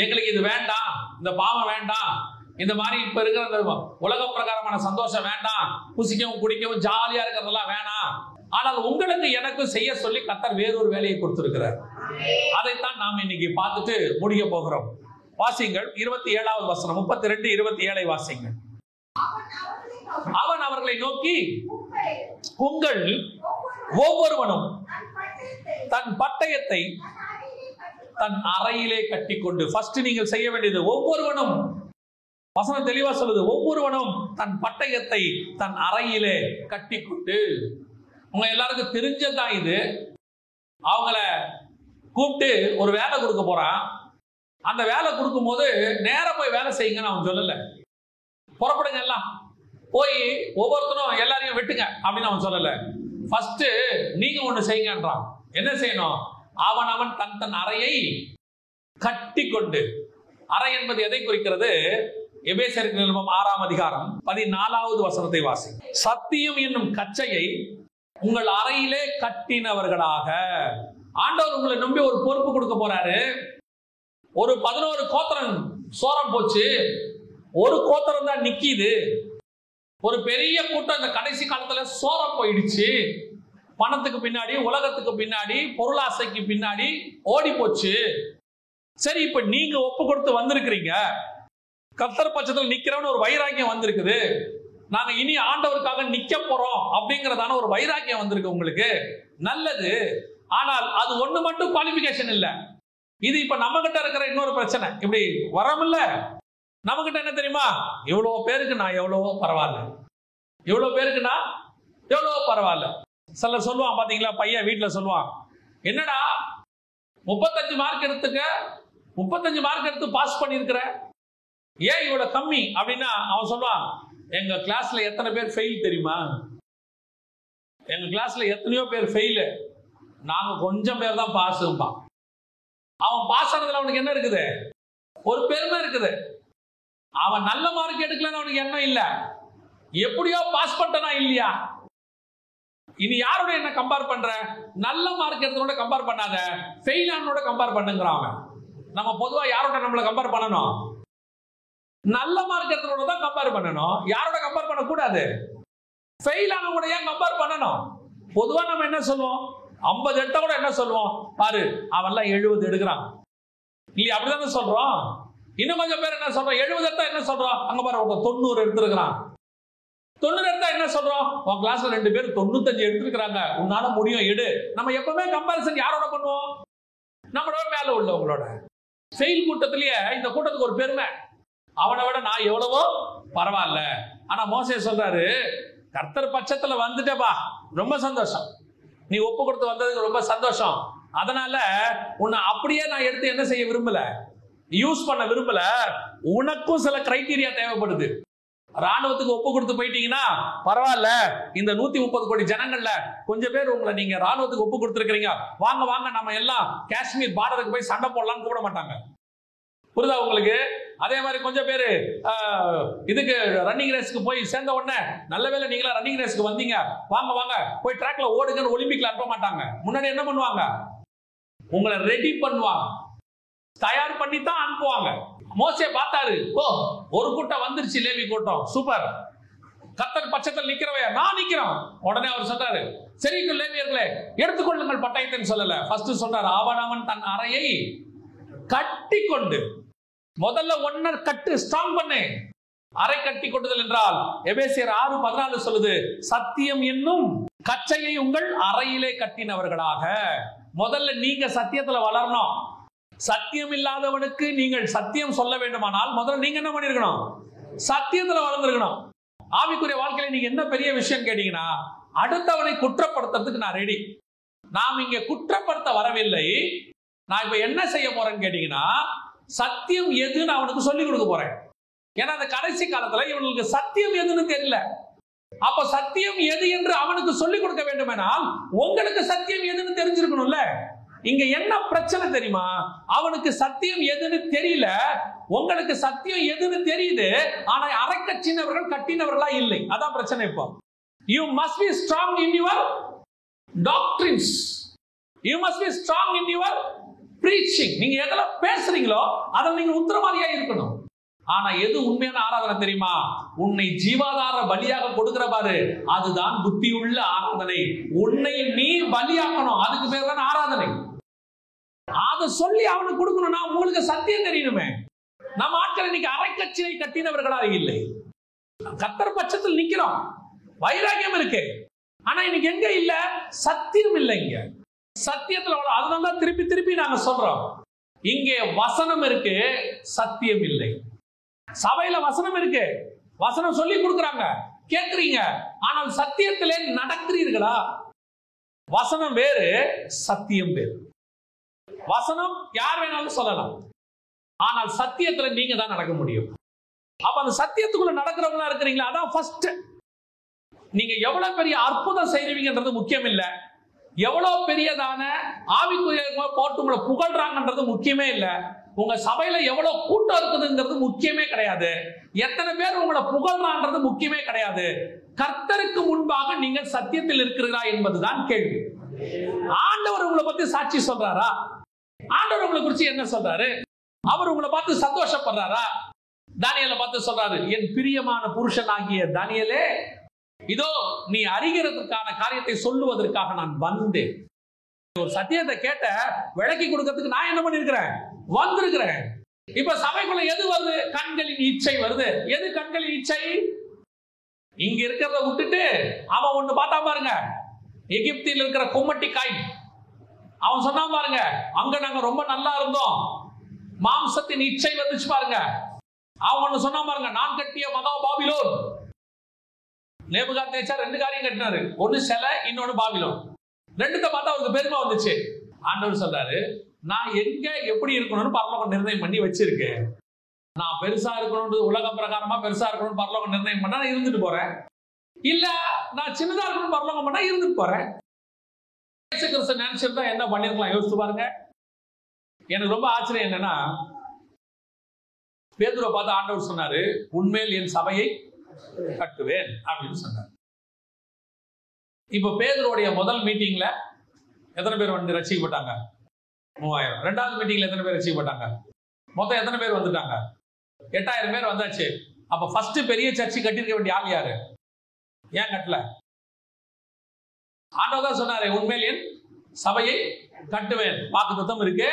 எங்களுக்கு இது வேண்டாம், இந்த பாவம் வேண்டாம், இந்த மாதிரி இப்ப இருக்கிற உலக பிரகாரமான சந்தோஷம் வேண்டாம், புசிக்கவும் குடிக்கவும் ஜாலியா இருக்கிறதெல்லாம் வேணாம். ஆனால் உங்களுக்கு எனக்கு செய்ய சொல்லி கர்த்தர் வேறொரு வேலையை கொடுத்திருக்கிறார். அதைத்தான் நாம் இன்னைக்கு பார்த்துட்டு முடிய போகிறோம். வாசிங்கள் 27வது வசனம், 32, 27 வாசிங்கள். அவன் அவர்களை நோக்கி, உங்கள் ஒவ்வொருவனும் தன் பட்டயத்தை தன் அறையிலே கட்டிக்கொண்டு, ஃபர்ஸ்ட் நீங்கள் செய்ய வேண்டியது, ஒவ்வொருவனும், வசனம் தெளிவா சொல்லுது, ஒவ்வொருவனும் தன் பட்டயத்தை தன் அறையிலே கட்டிக்கொண்டு. உங்க எல்லாருக்கும் தெரிஞ்சதான் இது. அவங்கள கூப்பிட்டு ஒரு வேலை கொடுக்க போறான். அந்த வேலை கொடுக்கும் போது நேரம் போய் வேலை செய்யுங்கன்னு அவன் சொல்லல. புறப்படுங்க எல்லாம் போய் ஒவ்வொருத்தரும் எல்லாரையும் வெட்டுங்க அப்படின்னு அவன் சொல்லல. ஃபர்ஸ்ட் நீங்க ஒண்ணு செய்யுங்கன்றான். என்ன செய்யணும்? அவன் தன் தன் அறையை கட்டி கொண்டு. அறை என்பது எதை குறிக்கிறது? எபேசியருக்கு நிருபம் 6ஆம் அதிகாரம் 14வது வசனத்தை வாசி. சத்தியம் என்னும் கச்சையை உங்கள் அறையிலே கட்டினவர்களாக. ஆண்டவர் உங்களை நம்பி ஒரு பொறுப்பு கொடுக்க போறாரு. ஒரு 11 கோத்திரம் சோரம் போச்சு, ஒரு கோத்திரம் தான் நிக்கிது. ஒரு பெரிய கூட்டம் இந்த கடைசி காலத்துல சோரம் போயிடுச்சு. பணத்துக்கு பின்னாடி, உலகத்துக்கு பின்னாடி, பொருளாசைக்கு பின்னாடி ஓடி போச்சு. சரி, இப்ப நீங்க ஒப்பு கொடுத்து வந்திருக்கிறீங்க, கர்த்தர் பட்சத்தில் நிக்கிறவன்னு ஒரு வைராக்கியம் வந்திருக்குது, நாங்க இனி ஆண்டவருக்காக நிக்க போறோம் அப்படிங்கறதான ஒரு வைராக்கியம் வந்திருக்கு உங்களுக்கு, நல்லது. ஆனால் அது ஒண்ணு மட்டும் குவாலிபிகேஷன் இல்ல. இது இப்ப நம்ம கிட்ட இருக்கிற இன்னொரு பிரச்சனை. இப்படி வரமில்ல, நம்ம கிட்ட என்ன தெரியுமா, இவ்வளவு பேருக்கு நான் எவ்வளவோ பரவாயில்ல, இவ்வளவு பேருக்கு நான் எவ்வளவோ பரவாயில்ல. சிலர் சொல்லுவான் பாத்தீங்களா, பையன் வீட்டுல சொல்லுவான், என்னடா 35 மார்க் எடுத்துக்க, 35 மார்க் எடுத்து பாஸ் பண்ணிருக்கிற, ஏன் இவ்வளவு கம்மி அப்படின்னா அவன் சொல்லுவான், எங்க கிளாஸ்ல எத்தனை பேர் ஃபெயில் தெரியுமா, எங்க கிளாஸ்ல எத்தனையோ பேர் ஃபெயில், நாங்க கொஞ்சம் பேர் தான் பாஸ். அவன் பாஸ் ஆனதுல அவனுக்கு என்ன இருக்குது, ஒரு பெருமை இருக்குது. அவன் நல்ல மார்க் எடுக்கலன்னு அவனுக்கு எண்ணம் இல்ல, எப்படியோ பாஸ் பண்ணனா இல்லையா. இனி யாரோட என்ன கம்பேர் பண்ற, நல்ல மார்க் எடுத்தோட கம்பேர் பண்ணாத, ஃபெயில் ஆனோட கம்பேர் பண்ணுங்கிறான் அவன். நம்ம பொதுவா யாரோட நம்மள கம்பேர் பண்ணணும், நல்ல மார்க் எடுத்தோட தான் கம்பேர் பண்ணணும், யாரோட கம்பேர் பண்ண கூடாது. ஃபெயில் ஆன கூட ஏன் கம்பேர் பண்ணணும். பொதுவா நம்ம என்ன சொல்லுவோம், 50 எடுத்தா கூட என்ன சொல்லுவோம், பாரு அவன்லாம் 70 எடுக்கிறான் இல்லையா, அப்படிதானே சொல்றோம். இன்னும் கொஞ்சம் பேர் என்ன சொல்றோம், 70 எடுத்தா என்ன சொல்றோம், அங்க பாரு 90 எடுத்திருக்கிறான். 90 எடுத்தா என்ன சொல்றோம், உன் கிளாஸ்ல 2 பேர் 95 எடுத்திருக்கிறாங்க, உன்னால முடியும் எடு. நம்ம எப்பவுமே கம்பேரிசன் யாரோட பண்ணுவோம், நம்மளோட மேல உள்ளவங்களோட. ஃபெயில் கூட்டத்திலேயே இந்த கூட்டத்துக்கு ஒரு பெருமை, அவனை விட நான் எவ்வளவோ பரவாயில்ல. ஆனா மோசே சொல்றாரு, கர்த்தர் பட்சத்துல வந்துட்டப்பா, ரொம்ப சந்தோஷம், நீ ஒப்பு கொடுத்து வந்ததுக்கு ரொம்ப சந்தோஷம். அதனால உன்னை அப்படியே நான் எடுத்து என்ன செய்ய விரும்பல, யூஸ் பண்ண விரும்பல. உனக்கும் சில கிரைட்டீரியா தேவைப்படுது. ராணுவத்துக்கு ஒப்பு கொடுத்து போயிட்டீங்கன்னா பரவாயில்ல, இந்த 130 கோடி ஜனங்கள்ல கொஞ்சம் பேர் உங்களை நீங்க ராணுவத்துக்கு ஒப்பு கொடுத்துருக்கீங்க, வாங்க வாங்க நம்ம எல்லாம் காஷ்மீர் பார்டருக்கு போய் சண்டை போடலாம்னு கூப்பிட மாட்டாங்க. புரியுதா உங்களுக்கு? அதே மாதிரி கொஞ்சம் பேரு இதுக்கு ரன்னிங் ரேஸ்க்கு போய் சேர்ந்த உடனே, நல்ல வேளை நீங்களா ரன்னிங் ரேஸ்க்கு வந்தீங்க, வாங்க வாங்க போய் ட்ராக்ல ஓடுங்கன்னு ஒலிம்பிக்ல அனுப்ப மாட்டாங்க. முன்னாடி என்ன பண்ணுவாங்க, உங்களை ரெடி பண்ணுவாங்க, தயார் பண்ணி தான் அனுப்புவாங்க. மோசே பார்த்தாரு, ஓ ஒரு கூட்டம் வந்துருச்சு, லேவி கூட்டம், சூப்பர், கர்த்தர் பட்சத்தில் நிக்கிறவைய நான் நிக்கிறோம். உடனே அவர் சொல்றாரு, சரி லேவியர்களே எடுத்துக்கொள்ளுங்கள் பட்டயத்தைன்னு சொல்லல, ஃபர்ஸ்ட் சொல்றாரு, அவனவன் தன் அறையை கட்டி கொண்டு, முதல்ல ஒன்ன கட்டு, ஸ்ட்ராங் பண்ணு. அறை கட்டி கொண்டுதல் என்றால் எபேசியர் 6:14 சொல்லுது, சத்தியம் என்னும் கச்சையை உங்கள் அறையிலே கட்டினவர்களாக. முதல்ல நீங்க சத்தியத்துல வளரணும். சத்தியம் இல்லாதவனுக்கு நீங்கள் சத்தியம் சொல்ல வேண்டுமானால் முதல்ல நீங்க என்ன பண்ணிருக்கணும், சத்தியத்துல வளர்ந்துருக்கணும். ஆவிக்குரிய வாழ்க்கையில நீங்க என்ன பெரிய விஷயம் கேட்டீங்கன்னா, அடுத்தவனை குற்றப்படுத்துறதுக்கு நான் ரெடி. நாம் இங்க குற்றப்படுத்த வரவில்லை. நான் இப்ப என்ன செய்ய போறேன்னு கேட்டீங்கன்னா, சத்தியம் எதுன்னு அவனுக்கு சொல்லிக் கொடுக்க போறேன். ஏன்னா அந்த கடைசி காலத்துல இவனுக்கு சத்தியம் எதுன்னு தெரியல. அப்ப சத்தியம் எது என்று அவனுக்கு சொல்லிக் கொடுக்க வேண்டுமெனால் உங்களுக்கு சத்தியம் எதுன்னு தெரிஞ்சிருக்கணும்ல. இங்க என்ன பிரச்சனை தெரியுமா, அவனுக்கு சத்தியம் எதுன்னு தெரியல, உங்களுக்கு சத்தியம் எதுன்னு தெரியுது, ஆனா அரை கட்டினவர்கள் கட்டினவர்களா இல்லை. அதான் பிரச்சனை. இப்போ you must be strong in your doctrines, you must be strong in your preaching. நீங்க எதெல்லாம் பேசுறீங்களோ அதில் நீங்க உத்தரவாதியா இருக்கணும். ஆனா எது உண்மையான ஆராதனை தெரியுமா, உன்னை ஜீவாதார பலியாக கொடுக்கிற பாரு, அதுதான் புத்தியுள்ள ஆராதனை. உன்னை நீ பலியாக்கணும், அதுக்கு பேர் தான் ஆராதனை. அதை சொல்லி அவனுக்கு கொடுக்கணும்னா உங்களுக்கு சத்தியம் தெரியணுமே. நம்ம ஆட்கள் இன்னைக்கு அரைக்கச்சினை கட்டினவர்களா இல்லை, கர்த்தர் பட்சத்தில் நிக்கிறோம், வைராகியம் இருக்கு, ஆனா இன்னைக்கு எங்க இல்ல, சத்தியம் இல்லை. இங்க சத்தியத்துல, அதனாலதான் திருப்பி திருப்பி நாங்க சொல்றோம், இங்கே வசனம் இருக்கு, சத்தியம் இல்லை. சபையில வசனம் இருக்கு, வசனம் சொல்லி கொடுக்கறாங்க, கேட்கறீங்க, ஆனால் சத்தியத்திலே நடக்கிறீர்களா? வசனம் வேறு, சத்தியம் வேறு. வசனம் யார் வேணாலும் சொல்லலாம், ஆனால் சத்தியத்துல நீங்க தான் நடக்க முடியும். அப்ப அந்த சத்தியத்துக்குள்ள நடக்கிறவங்களா இருக்கிறீங்களா, அதான் ஃபர்ஸ்ட். நீங்க எவ்வளவு பெரிய அற்புதம் செய்வீங்கன்றது முக்கியம் இல்ல, எவ்வளவு பெரியதான ஆவிக்குரிய போட்டு உங்களை புகழ்றாங்கன்றது முக்கியமே இல்ல, உங்க சபையில எவ்வளவு கூட்டம் இருக்குதுங்கிறது முக்கியமே கிடையாது, எத்தனை பேர் உங்களை புகழ்றான்றது முக்கியமே கிடையாது. கர்த்தருக்கு முன்பாக நீங்கள் சத்தியத்தில் இருக்கிறீர்களா என்பதுதான் கேள்வி. ஆண்டவர் உங்களை பத்தி சாட்சி சொல்றாரா? ஆண்டவர் உங்களை குறித்து என்ன சொல்றாரு? அவர் உங்களை பார்த்து சந்தோஷப்படுறாரா? தானியேலை பார்த்து சொல்றாரு, என் பிரியமான புருஷன் ஆகிய தானியேலே, இதோ நீ அறிகிறதுக்கான காரியத்தை சொல்லுவதற்காக நான் வந்தேன். ஒரு சத்தியத்தை கேட்ட விளக்கி கொடுக்கிறதுக்கு நான் என்ன பண்ணிருக்கிறேன்? வந்திருக்கிறேன். இப்ப சபைக்குள்ள எது வருது? கண்களின் இச்சை வருது. எது கண்களின் இச்சை? இங்க இருக்கிறத விட்டுட்டு அவன் ஒண்ணு பார்த்தா பாருங்க, எகிப்தில் இருக்கிற கும்மட்டிக்காய். அவன் சொன்னா பாருங்க, அங்க நாங்க ரொம்ப நல்லா இருந்தோம், மாம்சத்தின் இச்சை வந்துச்சு பாருங்க. அவன் ஒண்ணு சொன்னா பாருங்க, நான் கட்டிய மகா பாபிலோன். நேபுகாத்நேச்சார் 2 காரியம் கட்டினாரு, ஒன்னு சிலை, இன்னொன்னு பாபிலோன். ரெண்டுத்தை பார்த்தா அவருக்கு பெருமை வந்துச்சு. ஆண்டவர் சொல்றாரு, நான் எங்க எப்படி இருக்கணும்னு பரலோகம் நிர்ணயம் பண்ணி வச்சிருக்கேன். நான் பெருசா இருக்கணும், உலக பிரகாரமா பெருசா இருக்கணும் பரலோகம் நிர்ணயம் பண்ணா நான் இருந்துட்டு போறேன். இல்ல நான் சின்னதா இருக்கணும் பரலோகம் பண்ணா இருந்துட்டு போறேன். கிறிஸ்து நினைச்சிருந்தா என்ன பண்ணிருக்கலாம் யோசிச்சு பாருங்க. எனக்கு ரொம்ப ஆச்சரியம் என்னன்னா, பேதுருவை பார்த்து ஆண்டவர் சொன்னாரு, உண்மையில் என் சபையை கட்டுவேன் அப்படின்னு சொன்னார். இப்ப பேதுருடைய முதல் மீட்டிங்ல எத்தனை பேர் வந்து ரசிக்கப்பட்டாங்க? 3000. ரெண்டாவது மீட்டிங்ல எத்தனை பேர் ரசிக்கப்பட்டாங்க? மொத்தம் எத்தனை பேர் வந்துட்டாங்க? 8000 பேர் வந்தாச்சு. அப்ப ஃபர்ஸ்ட் பெரிய சர்ச்சை கட்டிருக்க வேண்டிய ஆள் யாரு? ஏன் கட்டல? ஆண்டவர் தான் சொன்னாரு, உண்மையில் என் சபையை கட்டுவேன். வாக்குத்தத்தம் இருக்கு.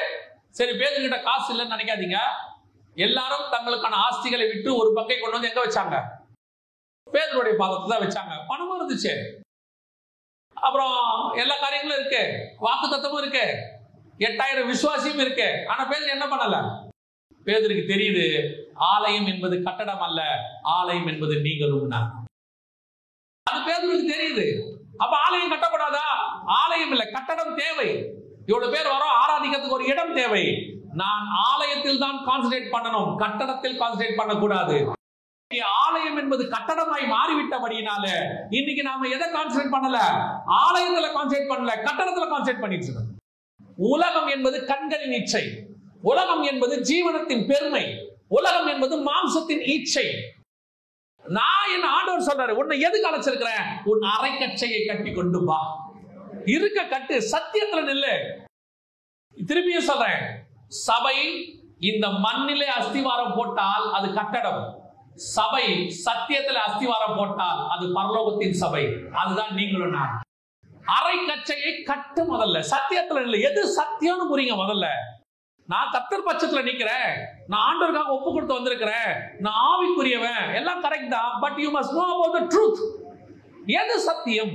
சரி, பேதுருகிட்ட காசு இல்லைன்னு நினைக்காதீங்க. எல்லாரும் தங்களுக்கான ஆஸ்திகளை விட்டு ஒரு பங்கை கொண்டு வந்து எங்க வச்சாங்க? பேதுருடைய பாதத்தை தான் வச்சாங்க. பணமும் இருந்துச்சு, அப்புறம் எல்லா காரியங்களும் இருக்கு, வாக்குத்தத்தமும் இருக்கு, 8000 விசுவாசியும் இருக்கு. ஆனா பேதுரு என்ன பண்ணல? பேதுருக்கு தெரியுது, ஆலயம் என்பது கட்டடம் அல்ல, ஆலயம் என்பது நீங்களும் நான். அது பேதுருக்கு தெரியுது. அப்ப ஆலயம் கட்டக்கூடாதா? ஆலயம் இல்ல, கட்டடம் தேவை. இவ்வளவு பேர் வரோம், ஆராதிக்கிறதுக்கு ஒரு இடம் தேவை. நான் ஆலயத்தில் தான் கான்சென்ட்ரேட் பண்ணணும், கட்டடத்தில் கான்சென்ட்ரேட் பண்ணக்கூடாது. ஆலயம் என்பது கட்டடமாய் மாறிவிட்டபடியினால இன்னைக்கு நாம எதை கான்சென்ட்ரேட் பண்ணல? ஆலயத்துல கான்சென்ட்ரேட் பண்ணல, கட்டடத்துல கான்சென்ட்ரேட் பண்ணிட்டு இருக்கோம். உலகம் என்பது கண்களின் இச்சை, உலகம் என்பது ஜீவனத்தின் பெருமை, உலகம் என்பது மாம்சத்தின் இச்சை. நான் என்ன ஆண்டவர் சொல்றாரு, உன்னை எதுக்கு அழைச்சிருக்கிறேன்? உன் அரைக்கச்சையை கட்டி கொண்டு வா. இருக்க கட்டு, சத்தியத்துல நில்லு. திருப்பியும் சொல்றேன், சபை இந்த மண்ணிலே அஸ்திவாரம் போட்டால் அது கட்டடம். சபை சத்தியத்துல அஸ்திவாரம் போட்டால் அது பரலோகத்தின் சபை. அதுதான் நீங்களும் நான். அரைக்கச்சையை கட்டு முதல்ல, சத்தியத்துல நில்லு. எது சத்தியம்னு புரியுங்க முதல்ல. நான் கர்த்தர் பட்சத்துல நிக்கிறேன், நான் ஆண்டவருக்காக ஒப்பு கொடுத்து வந்திருக்கிறேன், நான் ஆவிக்குரியவன், எல்லாம் கரெக்ட் தான். But you must know about the truth. எது சத்தியம்?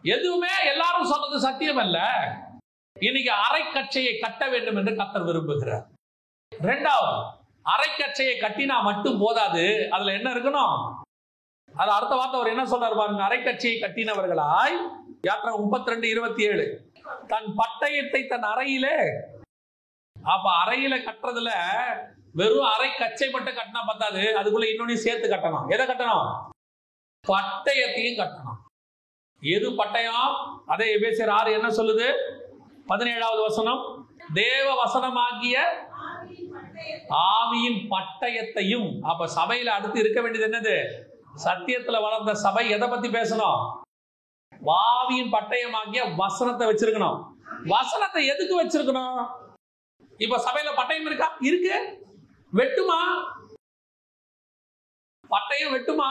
எதுவுமே எல்லாரும் சொல்றது சத்தியம் அல்ல. இன்னைக்கு அரைக்கச்சையை கட்ட வேண்டும் என்று கர்த்தர் விரும்புகிறார். இரண்டாவது, அரைக்கச்சையை கட்டினா மட்டும் போதாது, அதுல என்ன இருக்கணும்? அது அடுத்த வார்த்தை அவர் என்ன சொல்றாரு பாருங்க. அரைக்கச்சையை கட்டினவர்களாய், யாத்திராகமம் 32:27, தன் பட்டயத்தை தன் அறையிலே. அப்ப அறையில கட்டுறதுல வெறும் அரை கச்சை மட்டும் கட்டினா பத்தாது, அதுக்குள்ள இன்னொன்னு சேர்த்து கட்டணும். எதை கட்டணும்? பட்டயத்தையும் கட்டணும். எது பட்டயம்? அதே எபேசியர் 6 என்ன சொல்லுது? 17வது வசனம், தேவ வசனமாகிய ஆவியின் பட்டயத்தையும். அப்ப சபையில அடுத்து இருக்க வேண்டியது என்னது? சத்தியத்துல வளர்ந்த சபை எதை பத்தி பேசணும்? ஆவியின் பட்டயமாகிய வசனத்தை வச்சிருக்கணும். வசனத்தை எதுக்கு வச்சிருக்கணும்? இப்ப சபையில பட்டயம் இருக்கா? இருக்கு. வெட்டுமா? பட்டயம் வெட்டுமா?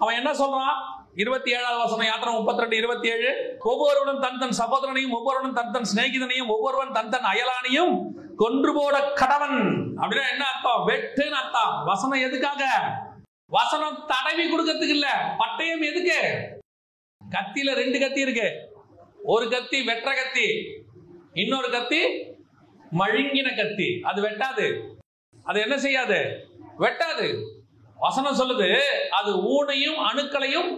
அவன் என்ன சொல்றான்? 27வது வசனம், யாத்திராகமம் 32:27, ஒவ்வொருவனும் தன் தன் சகோதரனையும், ஒவ்வொருவனும் தன் தன் சிநேகிதனையும், ஒவ்வொருவன் தன் தன் அயலானையும் கொன்று போட கடவன். அப்படின்னா என்ன அர்த்தம்? வெட்டுன்னு அர்த்தம். வசனம் எதுக்காக? வசனம் தடவி கொடுக்கறதுக்கு இல்ல. பட்டயம் எதுக்கு? கத்தியில 2 கத்தி இருக்கு. ஒரு கத்தி வெற்ற கத்தி, இன்னொரு கத்தி மழுங்கின கத்தி. அது வெட்டாது. அது என்ன செய்யாது? வெட்டாது. வசனம் சொல்லுது, அது ஊனையும் அணுக்களையும்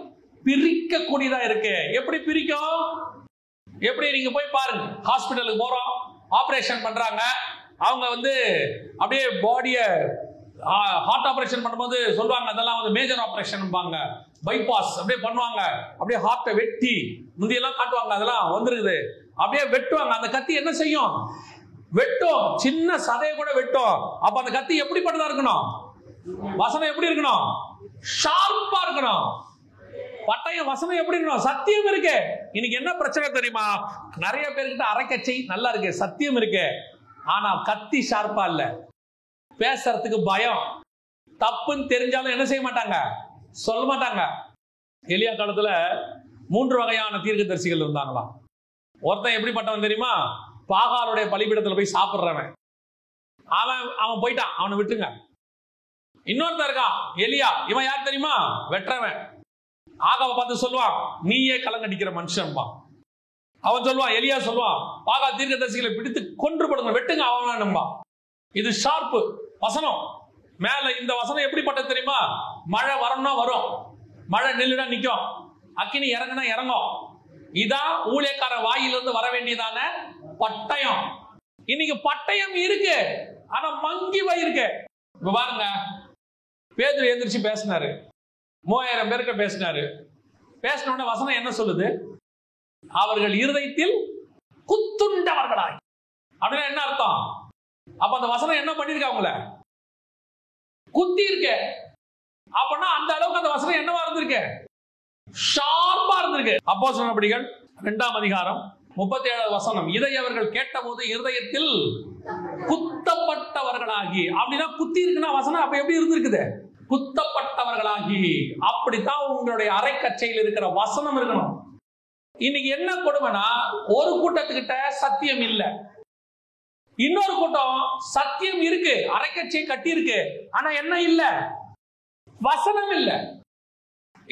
பிரிக்க கூடியதா இருக்கு. எப்படி பிரிக்கும்? எப்படி? நீங்க போய் பாருங்க. ஹாஸ்பிட்டலுக்கு போறோம், ஆபரேஷன் பண்றாங்க. அவங்க வந்து அப்படியே பாடிய ஹார்ட் ஆபரேஷன் பண்ணும்போது சொல்லுவாங்க, அதெல்லாம் வந்து மேஜர் ஆபரேஷன், பைபாஸ் அப்படியே பண்ணுவாங்க. அப்படியே ஹார்ட்டை வெட்டி முந்தியெல்லாம் காட்டுவாங்க, அதெல்லாம் வந்துருக்குது. அப்படியே வெட்டுவாங்க. அந்த கத்தி என்ன செய்யும்? வெட்டும். சின்ன சதையை கூட வெட்டும். அப்ப அந்த கத்தி எப்படிப்பட்டதா இருக்கணும்? வசனம் எப்படி இருக்கணும்? ஷார்ப்பா இருக்கணும். பட்டயம் வசனம் எப்படி இருக்கணும்? சத்தியம் இருக்கு. இன்னைக்கு என்ன பிரச்சனை தெரியுமா? நிறைய பேர்கிட்ட அரைக்கச்சை நல்லா இருக்கு, சத்தியம் இருக்கு, ஆனா கத்தி ஷார்ப்பா இல்ல. பேசுறதுக்கு பயம். தப்புன்னு தெரிஞ்சாலும் என்ன செய்ய மாட்டாங்க? சொல்ல மாட்டாங்க. எலியா காலத்துல 3 வகையான தீர்க்கதரிசிகள் இருந்தாங்களாம். ஒருத்தன் எப்படிப்பட்டவன் தெரியுமா? பாகாலுடைய பலிபீடத்துல போய் சாப்பிடுறவன். அவன் போயிட்டான், அவனை விட்டுங்க. இன்னொருத்தன் இருக்கான் எலியா. இவன் யார் தெரியுமா? வெற்றவன். ஆகாவை பார்த்து சொல்லுவான், நீயே கலங்கடிக்கிற மனுஷன்பா. அவன் சொல்லுவான், எலியா சொல்லுவான், பாகா தீர்க்கதரிசிகளை பிடித்து கொன்றுபடுங்க, வெட்டுங்க அவன் நம்பா. இது ஷார்ப்பு வசனம். மேல இந்த வசனம் எப்படிப்பட்டது தெரியுமா? மழை வரணும்னா வரும், மழை நில்லுனா நிற்கும், அக்கினி இறங்குனா இறங்கும். இதான் ஊழியக்கார வாயிலிருந்து வர வேண்டியதான பட்டயம். இன்னைக்கு பட்டயம் இருக்கு, ஆனா மங்கி இருக்கு. இப்ப பாருங்க, பேதுரு எந்திரிச்சு பேசினாரு, 3000 பேருக்கு பேசினாரு. பேசின வசனம் என்ன சொல்லுது? அவர்கள் இருதயத்தில் குத்துண்டவர்களாய். அப்படின்னா என்ன அர்த்தம்? அப்ப அந்த வசனம் என்ன பண்ணிருக்க? அவங்கள குத்தி இருக்க. அப்படின்னா அந்த அளவுக்கு அந்த வசனம் என்னவா இருந்திருக்கு? ஷார்ப்பா இருந்திருக்கு. அப்போஸ்தலர் நடபடிகள் 2ஆம் அதிகாரம் 37வது வசனம், இதை அவர்கள் கேட்டபோது இருதயத்தில் குத்தப்பட்டவர்களாகி. அப்படின்னா குத்தி இருக்குன்னா வசனம் அப்ப எப்படி இருந்திருக்குது? குத்தப்பட்டவர்களாகி. அப்படித்தான் உங்களுடைய அரைக்கச்சையில் இருக்கிற வசனம் இருக்கணும். இன்னைக்கு என்ன கொடுமைனா, ஒரு கூட்டத்துக்கிட்ட சத்தியம் இல்ல, இன்னொரு கூட்டம் சத்தியம் இருக்கு, அரைக்கச்சை கட்டி இருக்கு, ஆனா என்ன இல்ல? வசனம் இல்ல.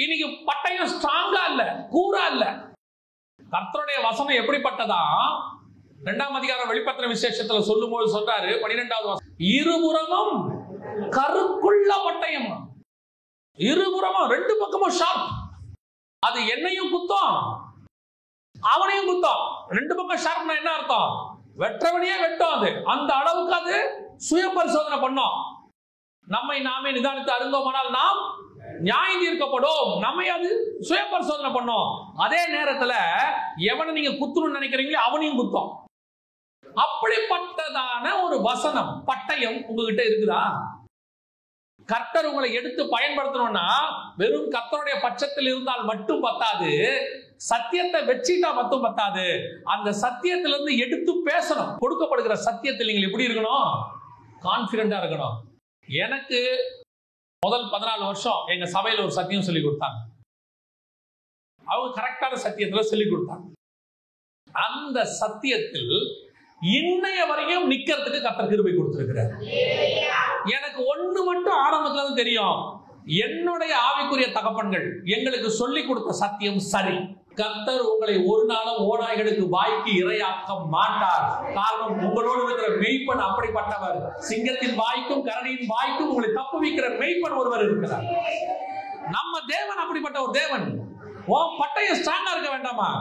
இன்னைக்கு பட்டயம் ஸ்ட்ராங்கா இல்ல, கூரா இல்ல. கர்த்தருடைய வசனம் எப்படிப்பட்டதா? 2ஆம் அதிகாரம் வெளிப்படுத்தின விசேஷத்துல சொல்லும் போது சொல்றாரு, 12வது வசனம், இருபுறமும் கருக்குள்ள பட்டயம். இருபுறமும் 2 பக்கமும் ஷார்ப். அது என்னையும் குத்தம், அவனையும் குத்தம். 2 பக்கம் ஷார்ப்னா என்ன அர்த்தம்? வெற்றவனையே வெட்டும். அது அந்த அளவுக்கு அது சுய பரிசோதனை பண்ணும். நம்மை நாமே நிதானித்து அறிந்தோமானால் நாம் நியாயம் தீர்க்கப்படும். நம்மை அது சுய பரிசோதனை பண்ணும். அதே நேரத்துல எவனை நீங்க குத்தணும்னு நினைக்கிறீங்களோ அவனையும் குத்தம். அப்படிப்பட்டதான ஒரு வசனம் பட்டயம் உங்ககிட்ட இருக்குதா? கர்த்தர் உங்களை எடுத்து பயன்படுத்தணும்னா வெறும் கர்த்தருடைய பட்சத்தில் இருந்தால் மட்டும் பத்தாது, சத்தியத்தை வச்சுட்டா மட்டும் பத்தாது. அந்த சத்தியத்திலிருந்து எடுத்து பேசணும். கொடுக்கப்படுகிற சத்தியத்தில் நீங்கள் எப்படி இருக்கணும்? கான்பிடண்டா இருக்கணும். எனக்கு முதல் 14 வருஷம் எங்க சபையில ஒரு சத்தியம் சொல்லி கொடுத்தாங்க. அவங்க கரெக்டான சத்தியத்துல சொல்லி கொடுத்தாங்க. அந்த சத்தியத்தில் இன்னைய வரைக்கும் நிக்கிறதுக்கு கர்த்தர் கிருபை கொடுத்திருக்கிறார். எனக்கு ஒண்ணு மட்டும் ஆரம்பத்துல தான் தெரியும், என்னுடைய ஆவிக்குரிய தகப்பன்கள் எங்களுக்கு சொல்லி கொடுத்த சத்தியம் சரி. கர்த்தர் உங்களை ஒரு நாளும் ஓநாய்களுக்கு வாய்க்கு இரையாக்க மாட்டார். காரணம், உங்களோடு இருக்கிற மெய்ப்பன் அப்படிப்பட்டவர். சிங்கத்தின் வாய்க்கும் கரடியின் வாய்க்கும் உங்களை தப்புவிக்கிற மெய்ப்பன் ஒருவர் இருக்கிறார். நம்ம தேவன் அப்படிப்பட்ட ஒரு தேவன். பட்டயம் ஸ்ட்ராங்கா இருக்க வேண்டாமா?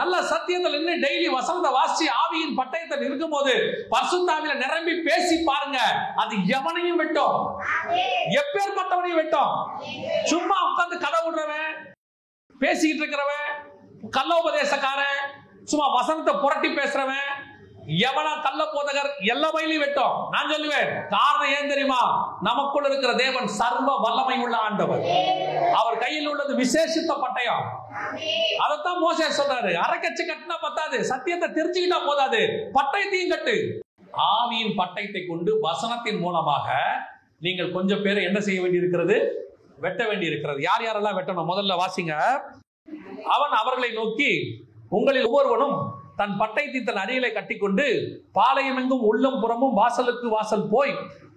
நல்ல சத்தியத்தில் நின்று டெய்லி வசனத்தை வாசி ஆவியின் பட்டயத்தில் இருக்கும் போது பரிசுத்த ஆவியில நிரம்பி பேசி பாருங்க. அது எவனையும் வெட்டும், எப்பேற்பட்டவனையும் வெட்டும். சும்மா உட்கார்ந்து கதை விடுறவன், பேசிக்கிட்டு இருக்கிறவன், கள்ளோபதேசக்காரன், சும்மா வசனத்தை புரட்டி பேசுறவன், எவனா கள்ள போதகர் எல்லா வயலையும் வெட்டும். நான் சொல்லுவேன், காரணம் ஏன் தெரியுமா? நமக்குள்ள இருக்கிற தேவன் சர்வ வல்லமை உள்ள ஆண்டவர். அவர் கையில் உள்ளது விசேஷித்த பட்டயம். அதைத்தான் மோசே சொல்றாரு, அரைக்கச்சு கட்டினா பத்தாது, சத்தியத்தை தெரிஞ்சுக்கிட்டா போதாது, பட்டயத்தையும் கட்டு. ஆவியின் பட்டயத்தை கொண்டு வசனத்தின் மூலமாக நீங்கள் கொஞ்சம் பேரை என்ன செய்ய வேண்டி இருக்கிறது? வெட்ட வேண்டி இருக்கிறது. யார் யாரெல்லாம் வெட்டணும்? முதல்ல வாசிங்க. அவன் அவர்களை நோக்கி, உங்களில் ஒவ்வொருவனும் தன் பட்டயத்தை தன் அடியிலே கட்டிக்கொண்டு பாளையம் எங்கும் உள்ளம் புறமும் வாசலுக்கு வாசல் போய்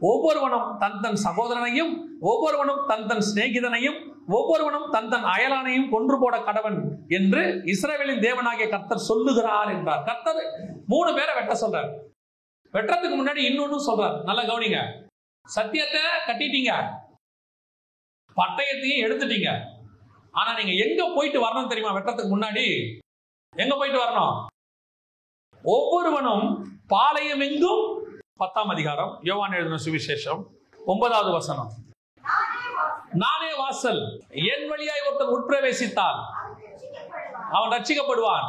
ஒவ்வொருவனும் தன் தன் சகோதரனையும் ஒவ்வொருவனும் தன் தன் சிநேகிதனையும் ஒவ்வொருவனும் தன் தன் அயலானையும் கொன்று போட கடவன் என்று இஸ்ரவேலின் தேவனாகிய கர்த்தர் சொல்லுகிறார் என்றார். கர்த்தர் 3 பேரை வெட்ட சொல்றார். வெட்டுறதுக்கு முன்னாடி இன்னொன்னு சொல்றார். நல்லா கவனிங்க. சத்தியத்தை கட்டிட்டீங்க, பட்டயத்தையும் எடுத்துட்டீங்க. ஆனா நீங்க எங்க போயிட்டு வரணும் தெரியுமா? வெட்டுறதுக்கு முன்னாடி எங்க போயிட்டு வரணும்? ஒவ்வொருவனும் பாளையம் எங்கும், 10ஆம் அதிகாரம் யோவான் எழுதின சுவிசேஷம் 9வது வசனம், நானே வாசல், என் வழியாய் ஒருத்தன் உட்பிரவேசித்தால் அவன் ரட்சிக்கப்படுவான்,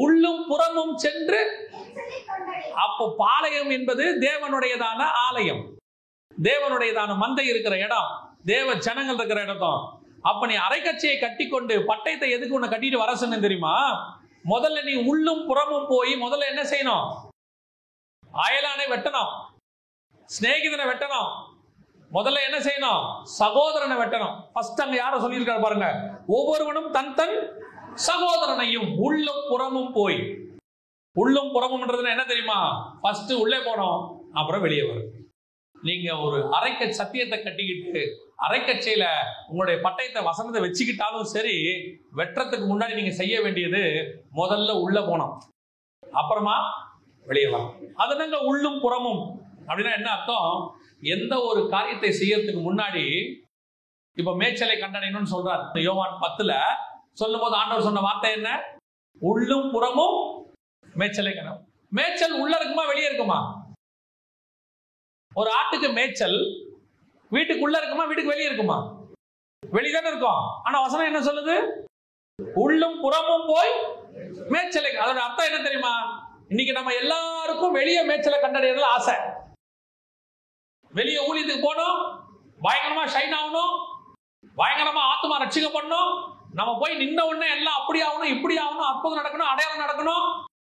உள்ளும் புறமும் சென்று. அப்போ பாளையம் என்பது தேவனுடையதான ஆலயம், தேவனுடையதான மந்தை இருக்கிற இடம், தேவ ஜனங்கள் இருக்கிற இடம். அப்ப நீ அரைக்கச்சையை கட்டிக்கொண்டு பட்டயத்தை எதுக்கு உன்னை கட்டிட்டு வர சொன்ன தெரியுமா? முதல்ல நீ உள்ளும் புறமும் போய் முதல்ல என்ன செய்யணும்? அயலானை வெட்டணும், சிநேகிதனை வெட்டணும், முதல்ல என்ன செய்யணும்? சகோதரனை வெட்டணும். ஃபர்ஸ்ட் அங்க யார சொல்லியிருக்காரு பாருங்க, ஒவ்வொருவனும் தன் தன் சகோதரனையும் உள்ளும் புறமும் போய். உள்ளும் புறமும்ன்றது என்ன தெரியுமா? ஃபர்ஸ்ட் உள்ளே போனோம், அப்புறம் வெளியே வரும். நீங்க ஒரு அரைக்க சத்தியத்தை கட்டிக்கிட்டு அரைக்கச்சையில உங்களுடைய பட்டயத்தை வசனத்தை வச்சுக்கிட்டாலும் சரி, வெட்டுறதுக்கு முன்னாடி நீங்க செய்ய வேண்டியது முதல்ல உள்ள போனோம், அப்புறமா வெளியே வரும். அதுதாங்க உள்ளும் புறமும். அப்படின்னா என்ன அர்த்தம்? எந்த ஒரு காரியத்தை செய்யறதுக்கு முன்னாடி, இப்ப மேய்ச்சலை கண்டடையணும்னு சொல்றார் யோவான் 10ல் சொல்லும் போது ஆண்டவர் சொன்ன வார்த்தை என்ன? உள்ளும் புறமும் மேய்ச்சலை கண்டணும். மேய்ச்சல் உள்ள இருக்குமா வெளியே இருக்குமா? ஒரு ஆட்டுக்கு மேய்ச்சல் வீட்டுக்குள்ள இருக்குமா வீட்டுக்கு வெளியே இருக்குமா? வெளியதானே இருக்கும். ஆனா வசனம் என்ன சொல்லுது? உள்ளும் புறமும் போய் மேய்ச்சலை. அதோட அர்த்தம் என்ன தெரியுமா? இன்னைக்கு நம்ம எல்லாருக்கும் வெளியே மேய்ச்சலை கண்டடையறதுல ஆசை. வெளியே ஊழியத்துக்கு போகணும், பயங்கரமா ஷைன் ஆகணும், பயங்கரமா ஆத்மா ரட்சிக்கப்படணும், நம்ம போய் நின்ன உடனே எல்லாம் அப்படி ஆகணும், இப்படி ஆகணும், அற்புதம் நடக்கணும், அடையாளம் நடக்கணும்,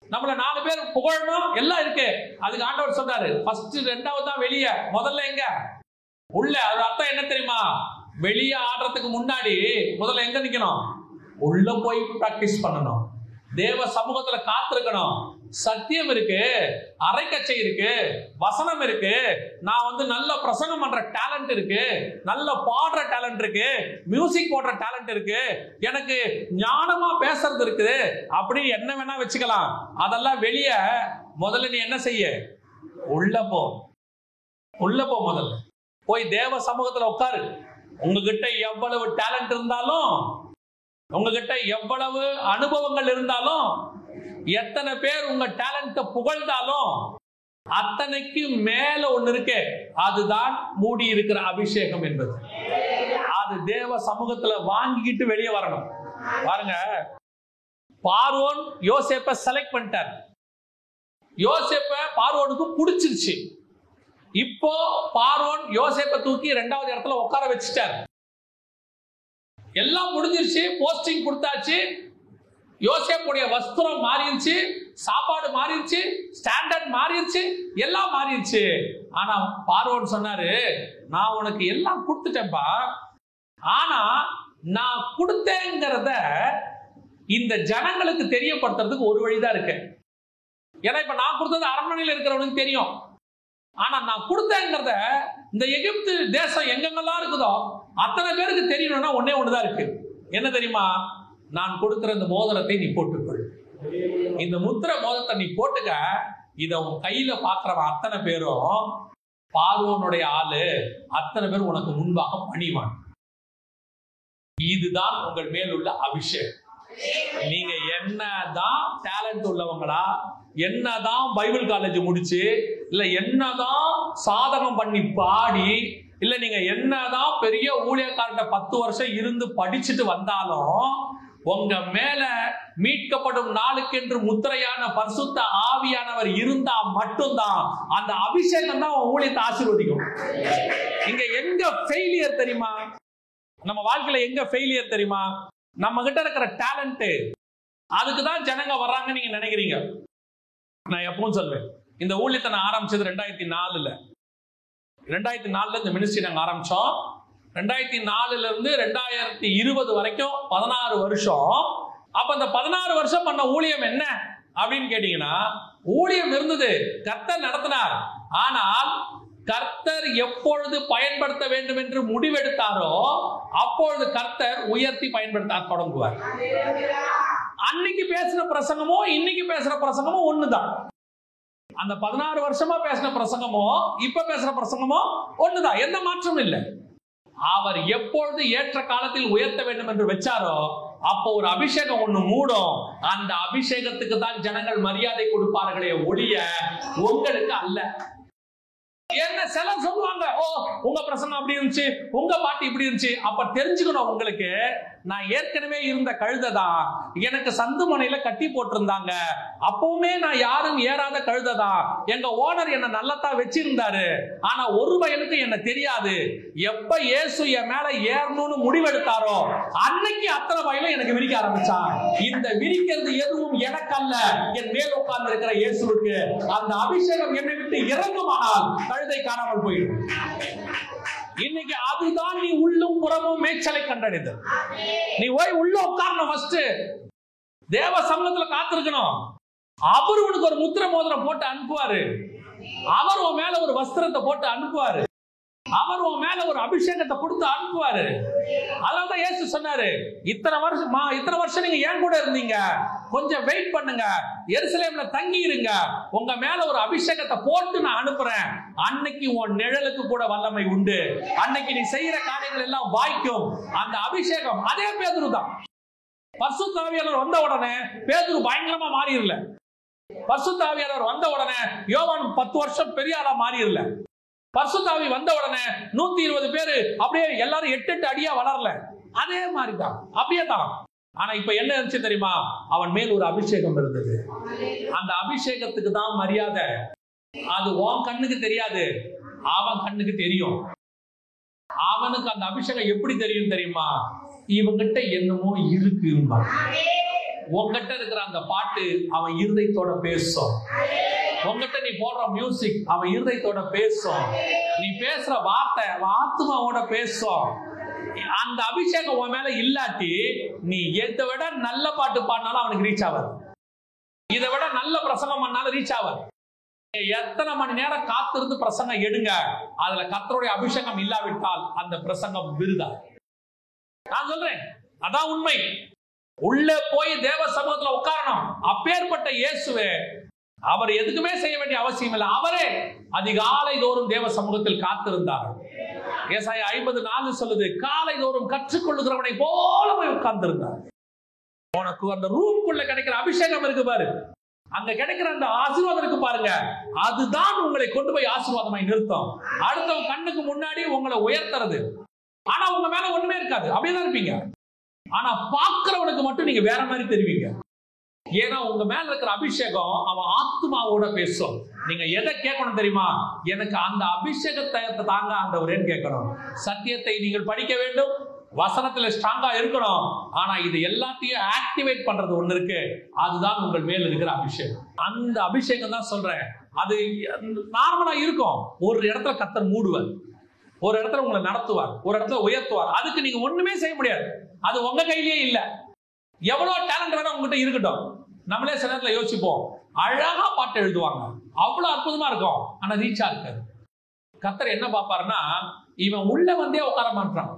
நம்மள 4 பேர் புகழணும், எல்லாம் இருக்கு. அதுக்கு ஆண்டவர் சொல்றாரு, ஃபர்ஸ்ட் 2வது தான் வெளியே, முதல்ல எங்க? உள்ள. அது அர்த்தம் என்ன தெரியுமா? வெளியே ஆடுறதுக்கு முன்னாடி முதல்ல எங்க நிக்கணும்? உள்ள போய் பிராக்டிஸ் பண்ணணும், தேவ சமூகத்துல காத்திருக்கணும். சத்தியம் இருக்கு, அரைக்கச்சை இருக்கு, வசனம் இருக்கு, நான் நல்ல பிரசங்கம் பண்ற டேலண்ட் இருக்கு, நல்ல பாடுற டேலண்ட் இருக்கு, மியூசிக் போடுற டேலண்ட் இருக்கு, எனக்கு ஞானமா பேசுறது இருக்குது, அப்படி என்ன வேணா வச்சுக்கலாம். அதெல்லாம் வெளியே. முதல்ல நீ என்ன செய்ய? உள்ள போ. உள்ள போ. முதல்ல போய் தேவ சமூகத்துல உட்காரு. உங்ககிட்ட எவ்வளவு டேலண்ட் இருந்தாலும், உங்ககிட்ட எவ்வளவு அனுபவங்கள் இருந்தாலும், எத்தனை பேர் உங்க டேலண்ட புகழ்ந்தாலும், அத்தனைக்கு மேல ஒண்ணு இருக்கு. அதுதான் மூடி இருக்கிற அபிஷேகம் என்பது. அது தேவ சமூகத்துல வாங்கிக்கிட்டு வெளியே வரணும். பாருங்க, பார்வோன் யோசேப்பை செலக்ட் பண்ணிட்டார். யோசேப்பை பார்வோனுக்கு பிடிச்சிருச்சு. இப்போ பார்வோன் யோசேப்பை தூக்கி 2வது இடத்துல உட்கார வச்சுட்டார். எல்லாம் முடிஞ்சிருச்சு, போஸ்டிங் கொடுத்தாச்சு, யோசேப்புடைய வஸ்திரம் மாறிடுச்சு, சாப்பாடு மாறிடுச்சு, ஸ்டாண்டர்ட் மாறிடுச்சு, எல்லாம் மாறிடுச்சு. ஆனா பார்வோன் சொன்னாரு, நான் உனக்கு எல்லாம் கொடுத்துட்டேன்பா, ஆனா நான் கொடுத்தேங்கிறத இந்த ஜனங்களுக்கு தெரியப்படுத்துறதுக்கு ஒரு வழிதான் இருக்கு. ஏன்னா இப்ப நான் கொடுத்தது அரண்மனையில் இருக்கிறவனுக்கு தெரியும். ஆனா நான் கொடுத்தேங்கிறத இந்த எகிப்து தேசம் எங்கெங்கெல்லாம் இருக்குதோ அத்தனை பேருக்கு தெரியணும்னா ஒன்னே ஒண்ணுதான் இருக்கு. என்ன தெரியுமா? நான் கொடுக்கிற இந்த மோதிரத்தை நீ போட்டுக்கொள். இந்த முத்திரை மோதிரத்தை நீ போட்டுக்க. இத உன் கையில பாக்குறவன் அத்தனை பேரும் பார்வோனுடைய ஆளு, அத்தனை பேர் உனக்கு முன்பாக பணிவான். இதுதான் உங்கள் மேல் உள்ள அபிஷேகம். நீங்க என்னதான் டேலண்ட் உள்ளவங்களா, என்னதான் பைபிள் காலேஜ் முடிச்சு, இல்ல என்னதான் சாதகம் பண்ணி பாடி, இல்ல நீங்க என்னதான் பெரிய ஊழியக்காரட்ட 10 வருஷம் இருந்து படிச்சுட்டு வந்தாலும், உங்க மேல மீட்கப்படும் நாளுக்கென்று முத்திரையான பரிசுத்த ஆவியானவர் இருந்தா மட்டும்தான் அந்த அபிஷேகம் தான் ஊழியத்தை ஆசீர்வதிக்கும். இங்க எங்க ஃபெயிலியர் தெரியுமா? நம்ம வாழ்க்கையில எங்க ஃபெயிலியர் தெரியுமா? நம்ம கிட்ட இருக்கிற டேலண்ட், அதுக்குதான் ஜனங்க வர்றாங்க நீங்க நினைக்கிறீங்க. நான் எப்பவும் சொல்வேன், இந்த ஊழியத்தை நான் ஆரம்பிச்சது 2004ல். 2004ல் இந்த மினிஸ்ட்ரி நாங்க ஆரம்பிச்சோம். 2004ல இருந்து 2020 வரைக்கும் 16 வருஷம். அப்ப அந்த 16 வருஷம் பண்ண ஊழியம் என்ன அப்படின்னு கேட்டீங்கன்னா, ஊழியம் இருந்தது, கர்த்தர் நடத்தினார். ஆனால் கர்த்தர் எப்பொழுது பயன்படுத்த வேண்டும் என்று முடிவெடுத்தாரோ அப்பொழுது கர்த்தர் உயர்த்தி பயன்படுத்த தொடங்குவார். அன்னைக்கு பேசின பிரசங்கமோ இன்னைக்கு பேசுற பிரசங்கமோ ஒண்ணுதான். அந்த 16 வருஷமா பேசின பிரசங்கமோ இப்ப பேசுற பிரசங்கமோ ஒண்ணுதான், எந்த மாற்றமும் இல்லை. அவர் எப்பொழுது ஏற்ற காலத்தில் உயர்த்த வேண்டும் என்று வச்சாரோ அப்போ ஒரு அபிஷேகம் ஒண்ணு மூடும். அந்த அபிஷேகத்துக்கு தான் ஜனங்கள் மரியாதை கொடுப்பார்களே ஒழிய உங்களுக்கு அல்ல. என்ன சிலர் சொல்லுவாங்க, ஓ உங்க பிரசங்கம் அப்படி இருந்துச்சு, உங்க பாட்டு இப்படி இருந்துச்சு. அப்ப தெரிஞ்சுக்கணும், உங்களுக்கு நான் ஏற்கனவே இருந்த கழுதைதான், எனக்கு சந்து முனையில கட்டி போட்டிருந்தாங்க, அப்பவுமே நான் யாரும் ஏறாத கழுதைதான். எங்க ஓனர் என்ன நல்லதா வச்சிருந்தாரு, ஆனா ஒரு வயலுக்கு என்ன தெரியாது. எப்ப இயேசு என் மேல ஏறணும்னு முடிவெடுத்தாரோ அன்னைக்கு அத்தனை வயலும் எனக்கு விரிக்க ஆரம்பிச்சான். இந்த விரிக்கிறது எதுவும் எனக்கு அல்ல, என் மேல் உட்கார்ந்து இருக்கிற இயேசுவுக்கு. அந்த அபிஷேகம் என்னை விட்டு இறங்குமானால் கழுதை காணாமல் போயிடும். மேய்ச்சலை கண்டடைந்தது. நீ போய் உள்ள உட்காரணும். ஃபர்ஸ்ட் தேவ சமூகத்துல காத்திருக்கணும். அவர் உனக்கு ஒரு முத்திரை மோதிரம் போட்டு அனுப்புவாரு. அவர் உன் மேல ஒரு வஸ்திரத்தை போட்டு அனுப்புவாரு. அவர் உன் மேல ஒரு அபிஷேகத்தை கொடுத்து அனுப்புவாரு. அதனாலதான் இயேசு சொன்னாரு, இத்தனை வருஷம் நீங்க ஏன் கூட இருந்தீங்க, கொஞ்சம் வெயிட் பண்ணுங்க, எருசலேம்ல தங்கி இருங்க, உங்க மேல ஒரு அபிஷேகத்தை போட்டு நான் அனுப்புறேன். அன்னைக்கு உன் நிழலுக்கு கூட வல்லமை உண்டு. அன்னைக்கு நீ செய்யற காரியங்கள் எல்லாம் வாய்க்கும். அந்த அபிஷேகம் அதே பேதுரு தான். பரிசுத்த ஆவியானவர் வந்த உடனே பேதுரு பயங்கரமா மாறிடல. பரிசுத்த ஆவியானவர் வந்த உடனே யோவான் 10 வருஷம் பெரிய ஆளா மாறிடல. பரிசுத்த ஆவி வந்த உடனே 120 பேரு அப்படியே எல்லாரும் 8 அடியா வளரல. அதே மாதிரி தான், அப்படியே தான். ஆனா இப்ப என்ன இருந்துச்சு தெரியுமா? அவன் மேல் ஒரு அபிஷேகம் இருந்தது. அந்த அபிஷேகத்துக்கு தான் மரியாதை. அது உன் கண்ணுக்கு தெரியாது, அவன் கண்ணுக்கு தெரியும். அவனுக்கு அந்த அபிஷேகம் எப்படி தெரியும் தெரியுமா? இவங்கிட்ட என்னமோ இருக்கு. உங்ககிட்ட இருக்கிற அந்த பாட்டு அவன் இருதயத்தோட பேசும். உங்ககிட்ட நீ போடுற மியூசிக் அவன் இருதயத்தோட பேசும். நீ பேசுற வார்த்தை அவன் ஆத்மாவோட பேசும். அந்த அபிஷேகம் உன் மேல இல்லாட்டி நீ எதை விட நல்ல பாட்டு பாடினாலும் அவனுக்கு ரீச் ஆகாது. இதை விட நல்ல பிரசங்கம் பண்ணாலும் ரீச் ஆகாது. எத்தனை மணி நேரம் காத்திருந்து பிரசங்கம் எடுங்க, அதுல கர்த்தருடைய அபிஷேகம் இல்லாவிட்டால் அந்த பிரசங்கம் விருதா. நான் சொல்றேன், அதான் உண்மை. உள்ள போய் தேவ சமூகத்துல உட்காரணும். அப்பேற்பட்ட இயேசுவே அவர் எதுக்குமே செய்ய வேண்டிய அவசியம் இல்லை. அவரே அதிகாலை தோறும் தேவ சமூகத்தில் காத்திருந்தார். ஏசாயா 50:4 சொல்லுது, காலை தோறும் கற்றுக்கொள்ளுகிறவனை போல போய் உட்கார்ந்திருந்தார். உனக்கு அந்த ரூம்குள்ள கிடைக்கிற அபிஷேகம் இருக்கு பாரு, அங்க கிடைக்கிற அந்த ஆசீர்வாதம் இருக்கு பாருங்க, அதுதான் உங்களை கொண்டு போய் ஆசீர்வாதமாய் நிறுத்தும். அடுத்தவங்க கண்ணுக்கு முன்னாடி உங்களை உயர்த்துறது. ஆனா உங்க மேல ஒண்ணுமே இருக்காது, அப்படியேதான் இருப்பீங்க. ஆனா பாக்குறவனுக்கு மட்டும் நீங்க வேற மாதிரி தெரிவிங்க. ஏன்னா உங்க மேல இருக்கிற அபிஷேகம் அவன் ஆத்மாவோட பேசும். நீங்க எதை கேட்கணும் தெரியுமா? எனக்கு அந்த அபிஷேகத்தை தாங்க ஆண்டவரேன்னு கேட்கணும். சத்தியத்தை நீங்கள் படிக்க வேண்டும், வசனத்துல ஸ்ட்ராங்கா இருக்கணும். ஆனா இது எல்லாத்தையும் ஆக்டிவேட் பண்றது ஒண்ணு இருக்கு, அதுதான் உங்கள் மேல இருக்கிற அபிஷேகம். அந்த அபிஷேகம் தான் சொல்றேன். அது நார்மலா இருக்கும். ஒரு இடத்துல கர்த்தர் மூடுவார், ஒரு இடத்துல உங்களை நடத்துவார், ஒரு இடத்துல உயர்த்துவார். அதுக்கு நீங்க ஒண்ணுமே செய்ய முடியாது. அது உங்க கையிலேயே இல்ல. எவ்வளவு டேலண்ட் வேணா உங்ககிட்ட இருக்கட்டும். நம்மளே சில நேரத்துல யோசிப்போம், அழகா பாட்டு எழுதுவாங்க, அவ்வளவு அற்புதமா இருக்கும், ஆனா ரீச்சா இருக்காது. கர்த்தர் என்ன பாப்பாருன்னா, இவன் உள்ள வந்தே உட்கார மாட்டான்.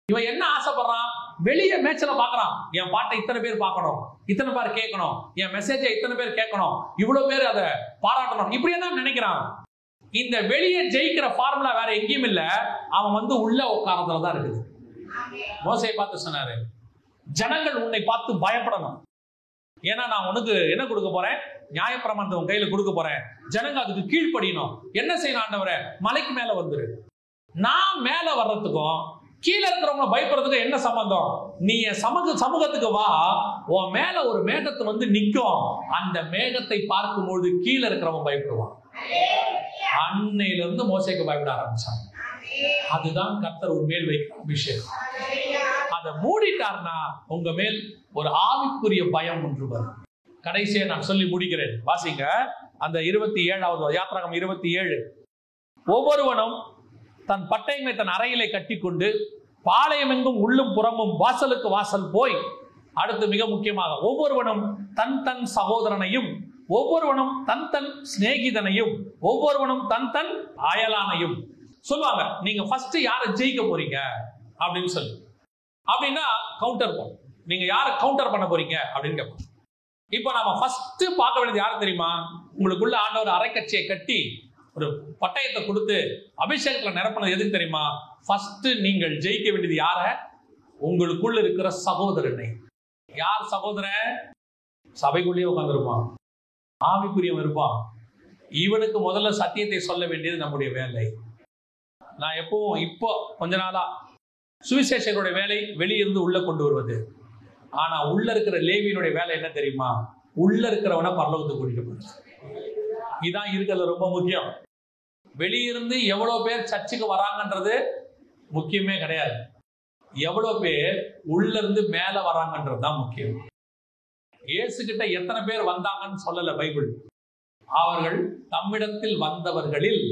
இவன் என்ன ஆசைப்படுறான்? வெளியே மேட்ச்ல பாக்குறான், என் பாட்டை இத்தனை பேர் பார்க்கணும், இத்தனை பேர் கேட்கணும், என் மெசேஜை இத்தனை பேர் கேட்கணும், இவ்வளவு பேர் அதை பாராட்டணும், இப்படியே தான் நினைக்கிறான். இந்த வெளியே ஜெயிக்கிற ஃபார்முலா வேற எங்கேயும் இல்ல, அவன் வந்து உள்ள உட்காரதுலதான் இருக்குது. மோசேயை பார்த்து சொன்னாரு, ஜனங்கள் உன்னை பார்த்து பயப்படணும். ஏன்னா நான் உனக்கு என்ன கொடுக்க போறேன்? நியாயப்பிரமாணத்தை உன் கையில கொடுக்க போறேன். ஜனங்க அதுக்கு கீழ்ப்படியணும். என்ன செய்யணும் ஆண்டவரே? மலைக்கு மேல வந்துரு. நான் மேல வர்றதுக்கும் கீழே இருக்கிறவங்க பயப்படுறதுக்கும் என்ன சம்பந்தம்? நீ என் சமூகத்துக்கு வா, உன் மேல ஒரு மேகத்தை வந்து நிக்கும். அந்த மேகத்தை பார்க்கும்போது கீழே இருக்கிறவங்க பயப்படுவான். அன்னையில இருந்து மோசேக்கு பயப்பட ஆரம்பிச்சாங்க. அதுதான் கர்த்தர் ஒரு மேல் வைக்கிற அபிஷேகம். அதை மூடிட்டார்னா உங்க மேல் ஒரு ஆவிக்குரிய பயம் ஒன்று வரும். கடைசியா நான் சொல்லி முடிக்கிறேன், வாசிங்க அந்த 27வது யாத்திராகம் 27. ஒவ்வொருவனும் தன் பட்டயங்களை தன் அறையிலே கட்டிக்கொண்டு பாளையம் எங்கும் உள்ளும் புறமும் வாசலுக்கு வாசல் போய், அடுத்து மிக முக்கியமாக ஒவ்வொருவனும் தன் தன் சகோதரனையும், ஒவ்வொருவனும் தன் தன் சிநேகிதனையும், ஒவ்வொருவனும் தன் தன் அயலானையும் சொல்லுவாங்க. நீங்க ஃபர்ஸ்ட் யாரை ஜெயிக்க போறீங்க அப்படின்னு சொல்லி, அப்படின்னா கவுண்டர் பண்ணும். நீங்க யாரை கவுண்டர் பண்ண போறீங்க அப்படின்னு கேட்போம். இப்ப நம்ம ஃபர்ஸ்ட் பார்க்க வேண்டியது யாரு தெரியுமா? உங்களுக்குள்ள ஆண்டவர் அரைக்கட்சியை கட்டி ஒரு பட்டயத்தை கொடுத்து அபிஷேகத்துல நிரப்பினது எதுக்கு தெரியுமா? ஃபர்ஸ்ட் நீங்கள் ஜெயிக்க வேண்டியது யார? உங்களுக்குள்ள இருக்கிற சகோதரனை. யார் சகோதரன்? சபைக்குள்ளேயே உட்கார்ந்துருப்பான், ஆவிக்குரியவன் இருப்பான். இவனுக்கு முதல்ல சத்தியத்தை சொல்ல வேண்டியது நம்முடைய வேலை. நான் எப்பவும் இப்போ கொஞ்ச நாளா சுவிசேஷகருடைய வேலை வெளியிருந்து உள்ள கொண்டு வருவது. ஆனா உள்ள இருக்கிற லேவியினுடைய வேலை என்ன தெரியுமா? உள்ள இருக்கிறவனை பரலோகத்துக்கு கூட்டிட்டு போறது. இதான் இருக்கிறது ரொம்ப முக்கியம். வெளியிருந்து எவ்வளவு பேர் சர்ச்சுக்கு வராங்கன்றது முக்கியமே கிடையாது. எவ்வளவு பேர் உள்ள இருந்து மேல வராங்கன்றது தான் முக்கியம். இயேசு கிட்ட எத்தனை பேர் வந்தாங்கன்னு சொல்லல பைபிள். அவர்கள் தம்மிடத்தில் வந்தவர்களில்,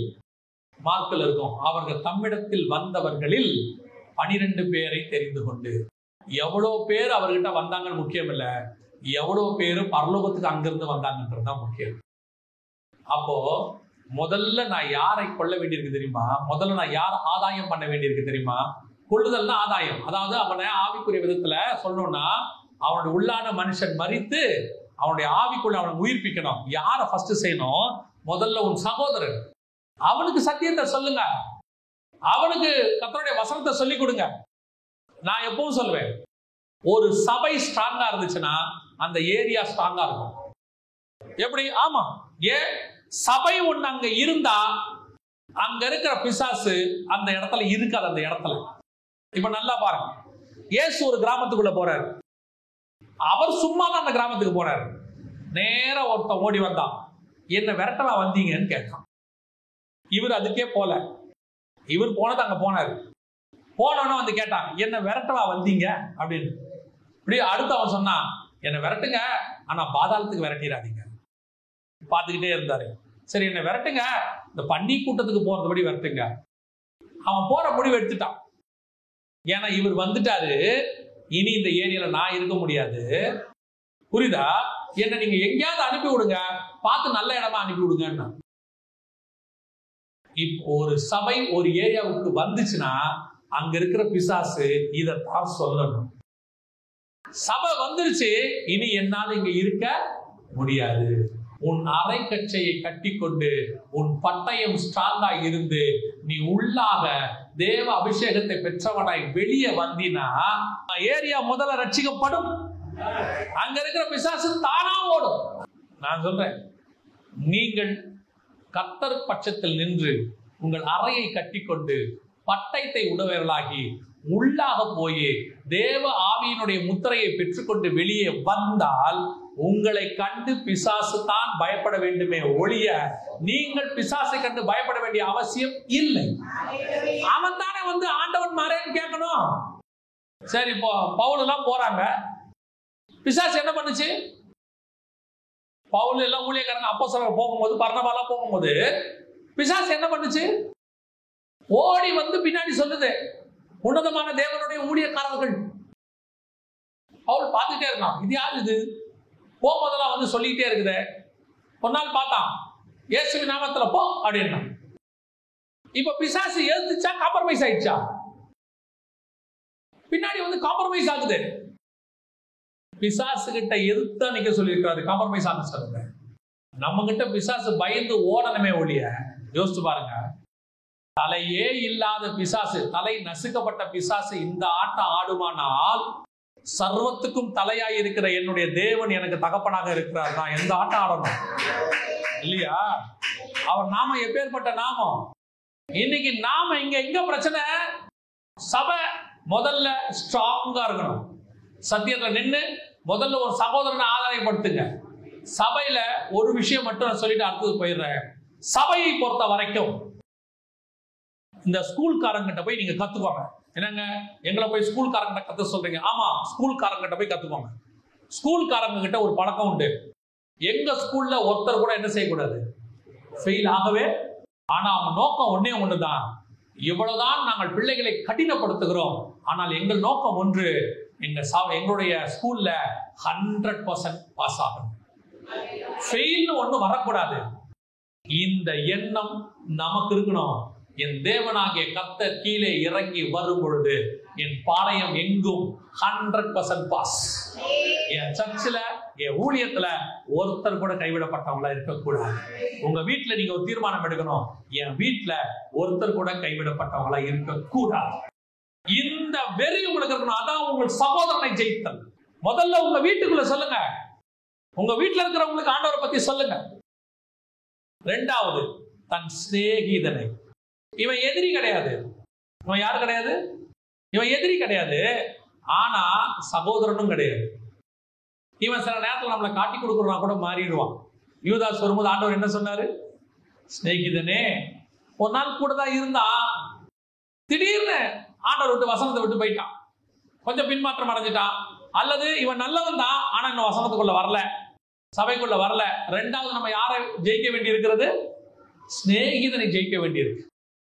மார்க்கில் இருக்கும், அவர்கள் தம்மிடத்தில் வந்தவர்களில் 12 பேரை தெரிந்து கொண்டு. எவ்வளவு பேர் அவர்கிட்ட வந்தாங்கன்னு முக்கியம் இல்ல, எவ்வளவு பேரு பரலோகத்துக்கு அங்கிருந்து வந்தாங்கன்றதுதான் முக்கியம். அப்போ முதல்ல நான் யாரை கொல்ல வேண்டியிருக்கு தெரியுமா? முதல்ல நான் யாரை ஆதாயம் பண்ண வேண்டியிருக்கு தெரியுமா? கொள்ளுதல் தான் ஆதாயம். அதாவது அவனை ஆவிக்குரிய விதத்துல சொல்லணும்னா அவனுடைய உள்ளான மனுஷன் மரித்து அவனுடைய ஆவிக்குள்ள அவனை உயிர்ப்பிக்கணும். யாரை ஃபர்ஸ்ட் செய்யணும்? முதல்ல உன் சகோதரன். அவனுக்கு சத்தியத்தை சொல்லுங்க, அவனுக்கு கர்த்தருடைய வசனத்தை சொல்லி கொடுங்க. நான் எப்பவும் சொல்லுவேன், ஒரு சபை ஸ்ட்ராங்கா இருந்துச்சுன்னா அந்த ஏரியா ஸ்ட்ராங்கா இருக்கும். எப்படி? ஆமா, ஏன் சபை ஒண்ணு அங்க இருந்தா அங்க இருக்கிற பிசாசு அந்த இடத்துல இருக்காது. அந்த இடத்துல இப்ப நல்லா பாருங்க, இயேசு ஒரு கிராமத்துக்குள்ள போறாரு. அவர் சும்மா தான் அந்த கிராமத்துக்கு போறாரு. நேரா ஒருத்தன் ஓடி வந்தான், என்ன விரட்டவா வந்தீங்கன்னு கேட்டான். இவர் அதுக்கே போல, இவர் போனது அங்க போனாரு. போனவன வந்து கேட்டான், என்ன விரட்டவா வந்தீங்க அப்படின்னு. இப்படி அடுத்து அவன் சொன்னான், என்ன விரட்டுங்க, ஆனா பாதாளத்துக்கு விரட்டிடாதீங்க. பார்த்துக்கிட்டே இருந்தாரு. சரி, என்ன விரட்டுங்க, இந்த பண்டி கூட்டத்துக்கு போறதுபடி விரட்டுங்க. அவன் போற முடிவு எடுத்துட்டான். ஏன்னா இவர் வந்துட்டாரு, இனி இந்த ஏரியால நான் இருக்க முடியாது. புரியுதா? என்ன நீங்க எங்கேயாவது அனுப்பி விடுங்க, பார்த்து நல்ல இடமா அனுப்பி விடுங்க. இப்போ ஒரு சபை ஒரு ஏரியாவுக்கு வந்துச்சுன்னா அங்க இருக்கிற பிசாசு இதைத்தான் சொல்லணும். சபை வந்துருச்சு, இனி என்னால இங்க இருக்க முடியாது. உன் அரை கச்சையை கட்டி கொண்டு உன் பட்டயம் ஸ்ட்ராங்கா இருந்து நீ உள்ளாக தேவ அபிஷேகத்தை பெற்றவனாய் வெளியே வந்தினா ஏரியா முதல்ல ரட்சிக்கப்படும். அங்க இருக்கிற பிசாசு தானா ஓடும். நான் சொல்றேன், நீங்கள் கர்த்தர் பட்சத்தில் நின்று உங்கள் அறையை கட்டிக்கொண்டு பட்டயத்தை உடையவர்களாகி உள்ளாக போய் தேவ ஆவியினுடைய முத்திரையை பெற்றுக்கொண்டு வெளியே வந்தால் உங்களை கண்டு பிசாசு தான் பயப்பட வேண்டுமே ஒழிய நீங்கள் பிசாசை கண்டு பயப்பட வேண்டிய அவசியம் இல்லை. அவன் தானே வந்து ஆண்டவன் மாறேன்னு கேட்கணும். சரி, இப்போ பவுல் எல்லாம் போறாங்க, பிசாசு என்ன பண்ணுச்சு? பவுல் எல்லாம் ஊழியக்காரங்க அப்போஸ்தலர் போகும்போது, பர்னபாலாம் போகும்போது பிசாசு என்ன பண்ணுச்சு? ஓடி வந்து பின்னாடி சொல்லுது, உன்னதமான தேவனுடைய ஊழியக்காரர்கள். பவுல் பார்த்துட்டே இருக்கான், இது யாரு இது? போகும்போதெல்லாம் வந்து சொல்லிட்டே இருக்குது. ஒரு நாள் பார்த்தான், இயேசுவின் நாமத்துல போ அப்படின்னா. இப்ப பிசாசு எழுந்துச்சா காம்ப்ரமைஸ் ஆயிடுச்சா? பின்னாடி வந்து காம்ப்ரமைஸ் ஆகுது. பிசாசு கிட்ட எதிர்த்தா நிக்க சொல்லியிருக்காரு, காம்ப்ரமைஸ் ஆக சொல்லுங்க. நம்ம கிட்ட பிசாசு பயந்து ஓடணுமே ஒழிய, யோசிச்சு பாருங்க, தலையே இல்லாத பிசாசு, தலை நசுக்கப்பட்ட பிசாசு இந்த ஆட்டம் ஆடுமானால் சர்வத்துக்கும் தலையாய் இருக்கிற என்னுடைய தேவன் எனக்கு தகப்பனாக இருக்கிறார். நான் எந்த ஆட்டம் ஆடணும் இல்லையா? அவர் நாம எப்பேற்பட்ட நாமம். இன்னைக்கு நாம எங்க பிரச்சனை? சபை முதல்ல ஸ்ட்ராங்கா இருக்கணும். சத்தியத்துல நின்று முதல்ல ஒரு சகோதரனை ஆதாயப்படுத்துங்க. சபையில ஒரு விஷயம் மட்டும் நான் சொல்லிட்டு அடுத்தது போயிடுறேன். சபையை பொறுத்த வரைக்கும் இந்த ஸ்கூல்காரங்கிட்ட போய் நீங்க கத்துக்கோங்க. என்னங்க, எங்களை போய் ஸ்கூல்காரங்கிட்ட கத்து சொல்றீங்க? ஆமா, ஸ்கூல்காரங்கிட்ட போய் கத்துக்கோங்க. ஸ்கூல்காரங்க கிட்ட ஒரு பழக்கம் உண்டு. எங்க ஸ்கூல்ல ஒருத்தர் கூட என்ன செய்யக்கூடாது, ஃபெயில் ஆகவே. ஆனா அவங்க நோக்கம் ஒன்னே ஒண்ணுதான், இவ்வளவுதான் நாங்கள் பிள்ளைகளை கடினப்படுத்துகிறோம், ஆனால் எங்கள் நோக்கம் ஒன்று, எங்களுடைய ஸ்கூல்ல 100% பாஸ் ஆகும், ஃபெயில்னு ஒண்ணு வரக்கூடாது. இந்த எண்ணம் நமக்கு இருக்கணும். என் தேவனாகிய கர்த்தர் கீழே இறங்கி வரும் பொழுது என் பாளையம் எங்கும் 100% பாஸ். என் சர்ச்சில், என் ஊழியத்துல ஒருத்தர் கூட கைவிடப்பட்டவங்களா இருக்கக்கூடாது. உங்க வீட்டுல நீங்க ஒரு தீர்மானம் எடுக்கணும், என் வீட்டுல ஒருத்தர் கூட கைவிடப்பட்டவங்களா இருக்கக்கூடாது. இந்த வெறி உங்களுக்கு இருக்கணும். அதான் உங்கள் சகோதரனை ஜெயித்தல். முதல்ல உங்க வீட்டுக்குள்ள சொல்லுங்க, உங்க வீட்டுல இருக்கிறவங்களுக்கு ஆண்டவரை பத்தி சொல்லுங்க. இரண்டாவது, தன் சிநேகிதனை. இவன் எதிரி கிடையாது. இவன் யாரு கிடையாது? இவன் எதிரி கிடையாது, ஆனா சகோதரனும் கிடையாது. இவன் சில நேரத்தில் நம்மளை காட்டி கொடுக்குறான் கூட மாறிடுவான். யூதாஸ் வரும்போது ஆண்டவர் என்ன சொன்னாரு? சிநேகிதனே. ஒரு நாள் கூட தான் இருந்தான், திடீர்னு ஆண்டவர் விட்டு வசனத்தை விட்டு போயிட்டான், கொஞ்சம் பின்மாற்றம் அடைஞ்சிட்டான். அல்லது இவன் நல்லவன் தான், ஆனா இன்னும் வசனத்துக்குள்ள வரல, சபைக்குள்ள வரல. ரெண்டாவது நம்ம யாரை ஜெயிக்க வேண்டி இருக்கிறது? சிநேகிதனை ஜெயிக்க வேண்டியிருக்கு.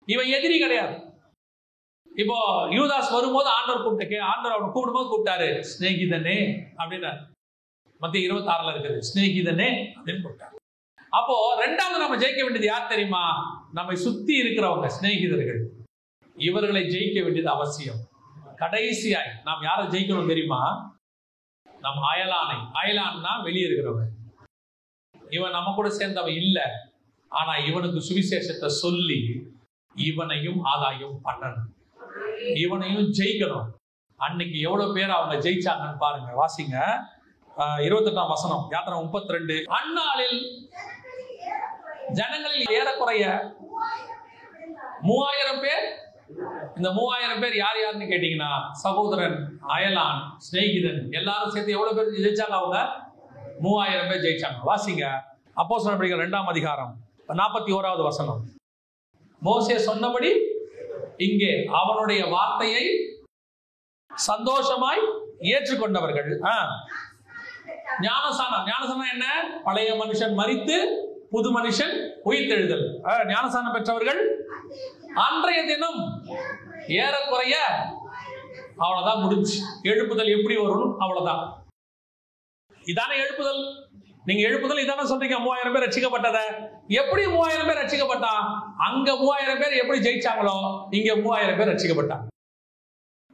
இவன் எதிரி கிடையாது. இப்போ யூதாஸ் வரும்போது ஆண்டவர் அவனை கூப்பிடும்போது கூப்பிட்டாரு, சிநேகிதனே அப்படின்னாரு. மத்திய 26 இருக்குது, சிநேகிதனே அப்படின்னு கூப்பிட்டாரு. அப்போ ரெண்டாவது நம்ம ஜெயிக்க வேண்டியது யார் தெரியுமா? நம்மை சுத்தி இருக்கிறவங்க, சிநேகிதர்கள். இவர்களை ஜெயிக்க வேண்டியது அவசியம். கடைசியாய் நாம் யாரை ஜெயிக்கணும் தெரியுமா? நம் அயலானை. அயலான்னா வெளியே இருக்கிறவன். இவன் நம்ம கூட சேர்ந்தவன் இல்ல, ஆனா இவனுக்கு சுவிசேஷத்தை சொல்லி இவனையும் ஆதாயம் பண்ணணும், இவனையும் ஜெயிக்கணும். அன்னைக்கு எவ்வளவு பேர் அவங்க ஜெயிச்சாங்கன்னு பாருங்க. வாசிங்க 28ஆம் வசனம், யாத்திரை 32. அந்நாளில் ஜனங்களில் ஏறக்குறைய 3000 பேர். இந்த 3000 பேர் யார் யாருன்னு கேட்டீங்கன்னா, சகோதரன், அயலான், சிநேகிதன் எல்லாரும் சேர்த்து எவ்வளவு பேர் ஜெயிச்சாங்க? அவங்க 3000 பேர் ஜெயிச்சாங்க. வாசிங்க அப்போஸ்தலர் 2ஆம் அதிகாரம் 41வது வசனம். மோசே சொன்னபடி இங்கே அவனுடைய வார்த்தையை சந்தோஷமாய் ஏற்றுக்கொண்டவர்கள். ஞானசானம். ஞானசானம் என்ன? பழைய மனுஷன் மரித்து புது மனுஷன் உயிர்த்தெழுதல். ஞானசானம் பெற்றவர்கள் அன்றைய தினம் ஏறக்குறைய அவ்வளவுதான் முடிஞ்சு. எழுப்புதல் எப்படி வரும்? அவ்வளவுதான். இதான எழுப்புதல். நீங்க எழுப்புதல் இதான சொல்றீங்க. 3000 பேர் ரட்சிக்கப்பட்டத. எப்படி 3000 பேர் ரட்சிக்கப்பட்டான்? அங்க 3000 பேர் எப்படி ஜெயிச்சாங்களோ இங்க 3000 பேர் ரட்சிக்கப்பட்டாங்க.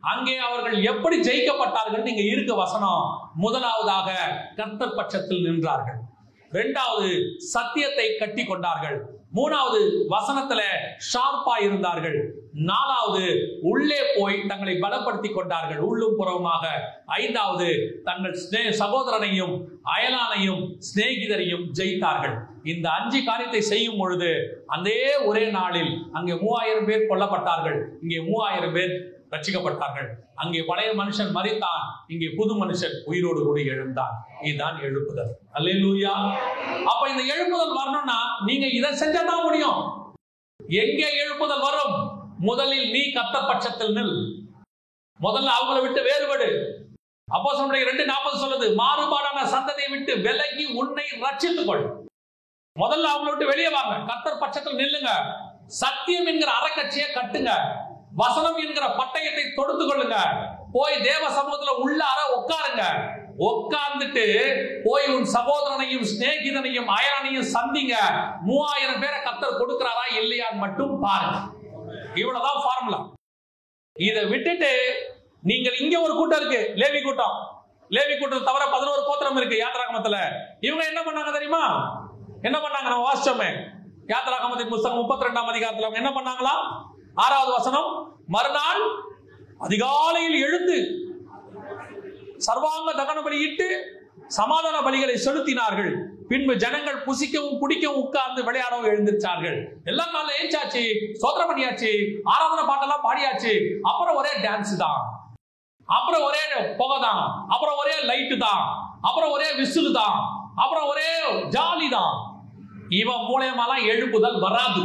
அங்கே அவர்கள் எப்படி ஜெயிக்கப்பட்டார்கள்? நீங்க இருக்க வசனம். முதலாவதாக கர்த்தர் பட்சத்தில் நின்றார்கள். இரண்டாவது சத்தியத்தை கட்டி கொண்டார்கள். மூணாவது வசனத்துல ஷார்ப்பா இருந்தார்கள். நாலாவது உள்ளே போய் தங்களை பலப்படுத்தி கொண்டார்கள், உள்ளும் புறவுமாக. ஐந்தாவது தங்கள் சகோதரனையும் அயலானையும் சிநேகிதரையும் ஜெயித்தார்கள். இந்த 5 காரியத்தை செய்யும் பொழுது அந்த ஒரே நாளில் அங்கே 3000 பேர் கொல்லப்பட்டார்கள், இங்கே 3000 பேர் ரட்சிக்கப்பட்டார்கள். அங்கே பழைய மனுஷன் மரித்தான், இங்கே புது மனுஷன் உயிரோடு கூட எழுந்தான். இதுதான் எழுப்புதல். அல்லேலூயா. அப்ப இந்த எழுப்புதல் வரணும்னா நீங்க இதை செஞ்சாதான் முடியும். எங்கே எழுப்புதல் வரும்? முதலில் நீ கர்த்தர் பட்சத்தில் நில். முதல்ல அவங்களை விட்டு வேறுபடு. அப்போஸ்தலர் 2:40 சொல்லுது, மாறுபாடான சந்ததியை விட்டு விலகி உன்னை ரட்சித்துக் கொள். முதல்ல அவங்களை விட்டு வெளியே வாங்க, கர்த்தர் பட்சத்தில் நில்லுங்க. சத்தியம் என்கிற அறக்கட்சியை கட்டுங்க. வசனம் என்கிற பட்டயத்தை தொடுத்து கொள்ளுங்க. போய் தேவ சமூகத்துல உள்ளார உட்காருங்க. உட்கார்ந்துட்டு போய் உன் சகோதரனையும் சிநேகிதனையும் அயலானையும் சந்திங்க. 3000 பேரை கர்த்தர் கொடுக்கிறாரா இல்லையான்னு மட்டும் பாருங்க. இவ்வளவுதான் ஃபார்முலா. இதை விட்டுட்டு நீங்கள் இங்க ஒரு கூட்டம் இருக்கு, லேவி கூட்டம். லேவி கூட்டம் தவிர 11 கோத்திரம் இருக்கு யாத்திராகமத்துல. இவங்க என்ன பண்ணாங்க தெரியுமா? என்ன பண்ணாங்க? நம்ம வாசிச்சோமே யாத்திராகமத்தின் புத்தகம் 32ஆம் அதிகாரத்துல. அவங்க என்ன பண்ணாங்களா? 6வது வசனம், மறுநாள் அதிகாலையில் எழுந்து சர்வாங்க தகன பலியிட்டு சமாதான பலிகளை செலுத்தினார்கள். பின்பு ஜனங்கள் புசிக்கவும் குடிக்கவும் உட்கார்ந்து விளையாடவும் எழுந்திருச்சார்கள். எல்லா நாளும் ஏஞ்சாச்சு, ஸ்தோத்திரம் பண்ணியாச்சு, ஆராதனை பாட்டெல்லாம் பாடியாச்சு. அப்புறம் ஒரே டான்ஸ் தான், அப்புறம் ஒரே புகை தான், அப்புறம் ஒரே லைட்டு தான், அப்புறம் ஒரே விசில் தான், அப்புறம் ஒரே ஜாலி தான். இவன் மூலயமாலாம் எழுப்புதல் வராது.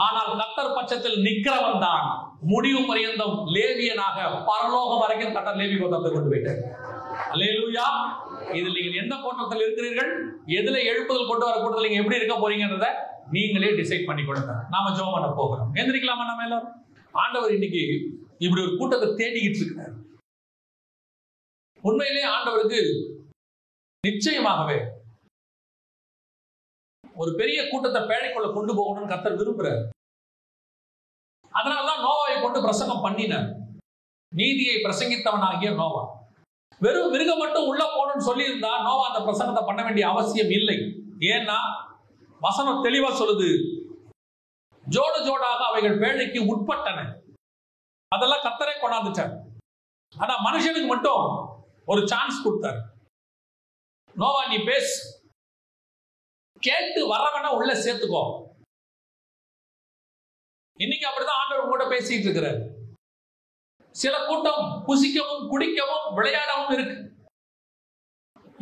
ஆனால் கர்த்தர் பட்சத்தில் நிக்கிறவன் தான் முடிவு பரியந்தம் லேவியனாக பரலோகம் வரைக்கும் கர்த்தர் லேவி கோத்திரத்தை கொண்டு போயிட்டார். அல்லேலூயா. இதில் நீங்கள் எந்த கோத்திரத்தில் இருக்கிறீர்கள், எதுல எழுப்புதல் கொண்டு வர கூட்டத்தில் நீங்க எப்படி இருக்க போறீங்கன்றத நீங்களே டிசைட் பண்ணி கொடுங்க. நாம ஜெபம் பண்ண போகிறோம். எந்திரிக்கலாமா நம்ம எல்லாரும்? ஆண்டவர் இன்னைக்கு இப்படி ஒரு கூட்டத்தை தேடிக்கிட்டு இருக்கிறார். உண்மையிலே ஆண்டவருக்கு நிச்சயமாகவே ஒரு பெரிய கூட்டத்தை பேழைக்குள்ள கொண்டு போகணும்னு கர்த்தர் விரும்புறார். அதனாலதான் நோவாவை கொண்டு பிரசங்கம் பண்ணினார். நீதியை பிரசங்கித்தவனாகிய நோவா. வெறும் மிருகம் மட்டும் உள்ள போகணும்னு சொல்லி இருந்தா நோவா அந்த பிரசங்கத்தை பண்ண வேண்டிய அவசியம் இல்லை. ஏன்னா வசனம் தெளிவா சொல்லுது, ஜோடு ஜோடாக அவைகள் பேழைக்கு உட்பட்டன. அதெல்லாம் கர்த்தரே கொண்டாந்துட்டார். ஆனா மனுஷனுக்கு மட்டும் ஒரு சான்ஸ் கொடுத்தார். நோவா நீ பேசு, கேட்டு வரவன உள்ள சேர்த்துக்கோ. இன்னைக்கு அப்படிதான் ஆண்டவர் கூட பேசிட்டு இருக்கிறார். சில கூட்டம் புசிக்கவும் குடிக்கவும் விளையாடவும் இருக்கு.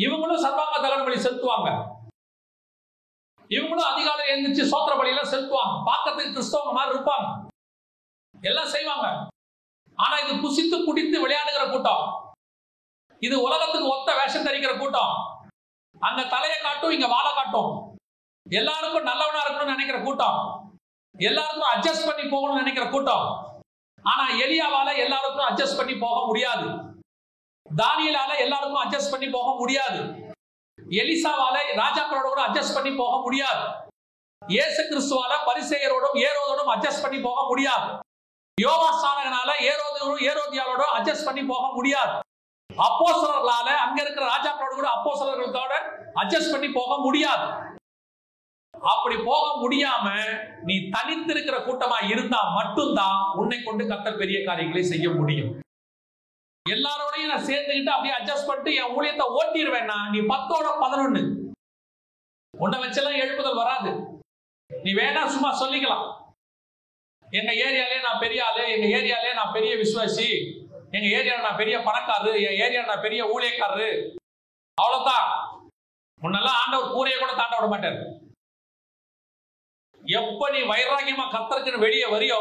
இவங்களும் சர்வாங்க தகன பலி செலுத்துவாங்க. இவங்களும் அதிகாலை எழுந்திரிச்சு சோத்திர பலியெல்லாம் செலுத்துவாங்க. பார்க்கறதுக்கு கிறிஸ்தவங்க மாதிரி இருப்பாங்க, எல்லாம் செய்வாங்க. ஆனா இது புசித்து குடித்து விளையாடுகிற கூட்டம். இது உலகத்துக்கு ஒத்த வேஷம் தரிக்கிற கூட்டம். அங்க தலையை காட்டும், இங்க வாழை காட்டும். எல்லாருக்கும் நல்லவனா இருக்கணும்னு நினைக்கிற கூட்டம், எல்லாருக்கும் அட்ஜஸ்ட் பண்ணி போகணும்னு நினைக்கிற கூட்டம். ஆனா எலியாவால எல்லாருக்கும் அட்ஜஸ்ட் பண்ணி போக முடியாது. தானியேலால எல்லாருக்கும் அட்ஜஸ்ட் பண்ணி போக முடியாது. எலிசாவால ராஜாக்களோட கூட அட்ஜஸ்ட் பண்ணி போக முடியாது. இயேசு கிறிஸ்துவால பரிசேயரோடும் ஏரோதோடும் அட்ஜஸ்ட் பண்ணி போக முடியாது. யோவாஸ்நானகனால ஏரோதியாலோட அட்ஜஸ்ட் பண்ணி போக முடியாது. அப்போஸ்தலர்களால அங்க இருக்கிற ராஜாக்களோட கூட அப்போஸ்தலர்களோட அட்ஜஸ்ட் பண்ணி போக முடியாது. அப்படி போக முடியாம நீ தனித்திருக்கிற கூட்டமா இருந்தா மட்டும்தான் உன்னை கொண்டு கர்த்தர் பெரிய காரியங்களை செய்ய முடியும். எல்லாரோடையும் நான் சேர்ந்துக்கிட்டு அப்படியே அட்ஜஸ்ட் பண்ணிட்டு என் ஊழியத்தை ஓட்டிடுவேன்னா நீ 10ஓட 11 உன்னை வச்செல்லாம் எழுப்புதல் வராது. நீ வேணா சும்மா சொல்லிக்கலாம், எங்க ஏரியாலே நான் பெரிய ஆளு, எங்க ஏரியாலே நான் பெரிய விசுவாசி, எங்க ஏரியால நான் பெரிய பணக்காரரு, என் ஏரியால நான் பெரிய ஊழியக்காரரு, அவ்வளவுதான். உன்னெல்லாம் ஆண்டவர் கூரையை கூட தாண்ட விட மாட்டார். எப்ப நீ வைராகியமா கர்த்தருக்கு வெளியே வரியோ,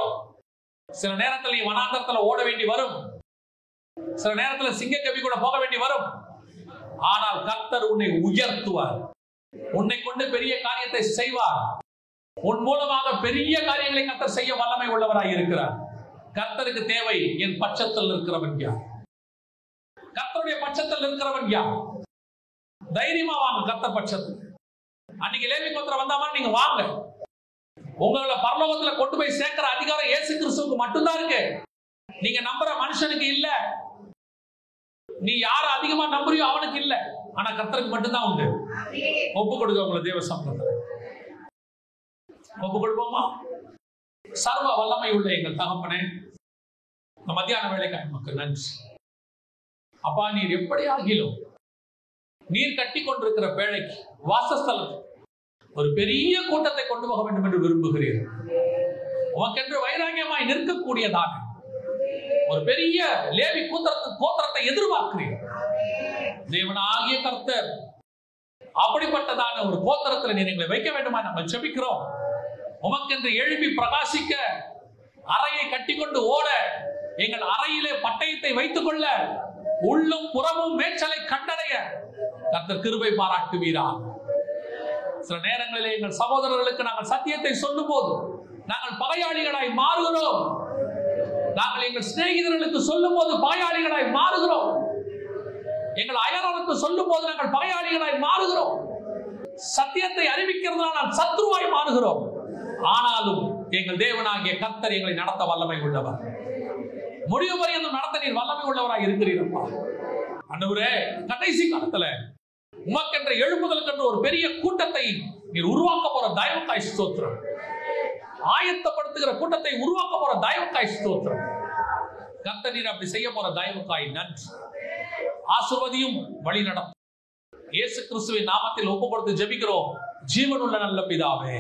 சில நேரத்தில் நீ வனாந்தரத்துல ஓட வேண்டி வரும், சில நேரத்தில் சிங்கக்கவி கூட போக வேண்டி வரும். ஆனால் கர்த்தர் உன்னை உயர்த்துவார், உன்னை கொண்டு பெரிய காரியத்தை செய்வார். உன் மூலமாக பெரிய காரியங்களை கர்த்தர் செய்ய வல்லமை உள்ளவராய் இருக்கிறார். கர்த்தருக்கு தேவை என் பட்சத்தில் இருக்கிறவன் யார்? கர்த்தருடைய பட்சத்தில் இருக்கிறவன் யார்? தைரியமா வாங்க கர்த்தர் பட்சத்தில். அன்னைக்கு லேவி கோத்திரம் வந்தாமா நீங்க வாங்க. உங்களை பரலோகத்துல கொண்டு போய் சேர்க்கிற அதிகாரம் இயேசு கிறிஸ்துவுக்கு மட்டும்தான் இருக்கு. நீங்க நம்புற மனுஷனுக்கு இல்ல. நீ யார அதிகமா நம்புறியோ அவனுக்கு இல்ல. ஆனா கர்த்தருக்கு மட்டும்தான் உண்டு. ஒப்பு கொடுக்க உங்களை தேவ சமூகத்துல ஒப்பு கொடுப்போமா? சர்வ வல்லமை உள்ள எங்கள் தகப்பனே, மத்தியான வேலைக்காக மக்கள் நன்றி. அப்பா, நீர் எப்படி ஆகிலும் நீர் கட்டி கொண்டிருக்கிற பேழைக்கு வாசஸ்தலத்துக்கு ஒரு பெரிய கூட்டத்தை கொண்டு போக வேண்டும் என்று விரும்புகிறீர்கள். உமக்கென்று வைராகியமாய் நிற்கக்கூடியதாக ஒரு பெரிய லேவி கோத்திரத்தை எதிர்பார்க்கிறீர்கள். தேவனாகிய கர்த்தர் அப்படிப்பட்டதான ஒரு கோத்திரத்தில் நீர் எங்களை வைக்க வேண்டுமா நாங்கள் ஜெபிக்கிறோம். உமக்கென்று எழுப்பி பிரகாசிக்க அறையை கட்டிக்கொண்டு ஓட, எங்கள் அறையிலே பட்டயத்தை வைத்துக் கொள்ள, உள்ளும் புறமும் மேய்ச்சலை கண்டடைய கர்த்தர் கிருபை பாராட்டுவீரா. சில நேரங்களிலே எங்கள் சகோதரர்களுக்கு நாங்கள் சத்தியத்தை சொல்லும் போது நாங்கள் பகையாளிகளாய் மாறுகிறோம். நாங்கள் எங்கள் சிநேகிதர்களுக்கு சொல்லும் போது பகையாளிகளாய் மாறுகிறோம். எங்கள் அயலானுக்கு சொல்லும் போது நாங்கள் பகையாளிகளாய் மாறுகிறோம். சத்தியத்தை அறிவிக்கிறதுனால் நான் சத்ருவாய் மாறுகிறோம். ஆனாலும் எங்கள் தேவனாகிய கர்த்தர் எங்களை நடத்த வல்லமை உள்ளவர். முடிவு வரையும் நடத்த நீர் வல்லமை உள்ளவராய் இருக்கிறீரப்பா. ஆண்டவரே, கடைசி காலத்துல உமக்கென்ற எழுப்புதலுக்கென்று ஒரு பெரிய கூட்டத்தை நீர் உருவாக்க போற தயவுக்காய் ஸ்தோத்திரம். ஆயத்தப்படுத்துகிற கூட்டத்தை உருவாக்க போற தயவுக்காய் ஸ்தோத்திரம். கர்த்தர் நீர் அப்படி செய்ய போற தயவுக்காய் நன்றி. ஆசீர்வதியும் வழி நடத்தும். இயேசு கிறிஸ்துவின் நாமத்தில் ஒப்பு கொடுத்து ஜெபிக்கிறோம் ஜீவனுள்ள நல்ல பிதாவே.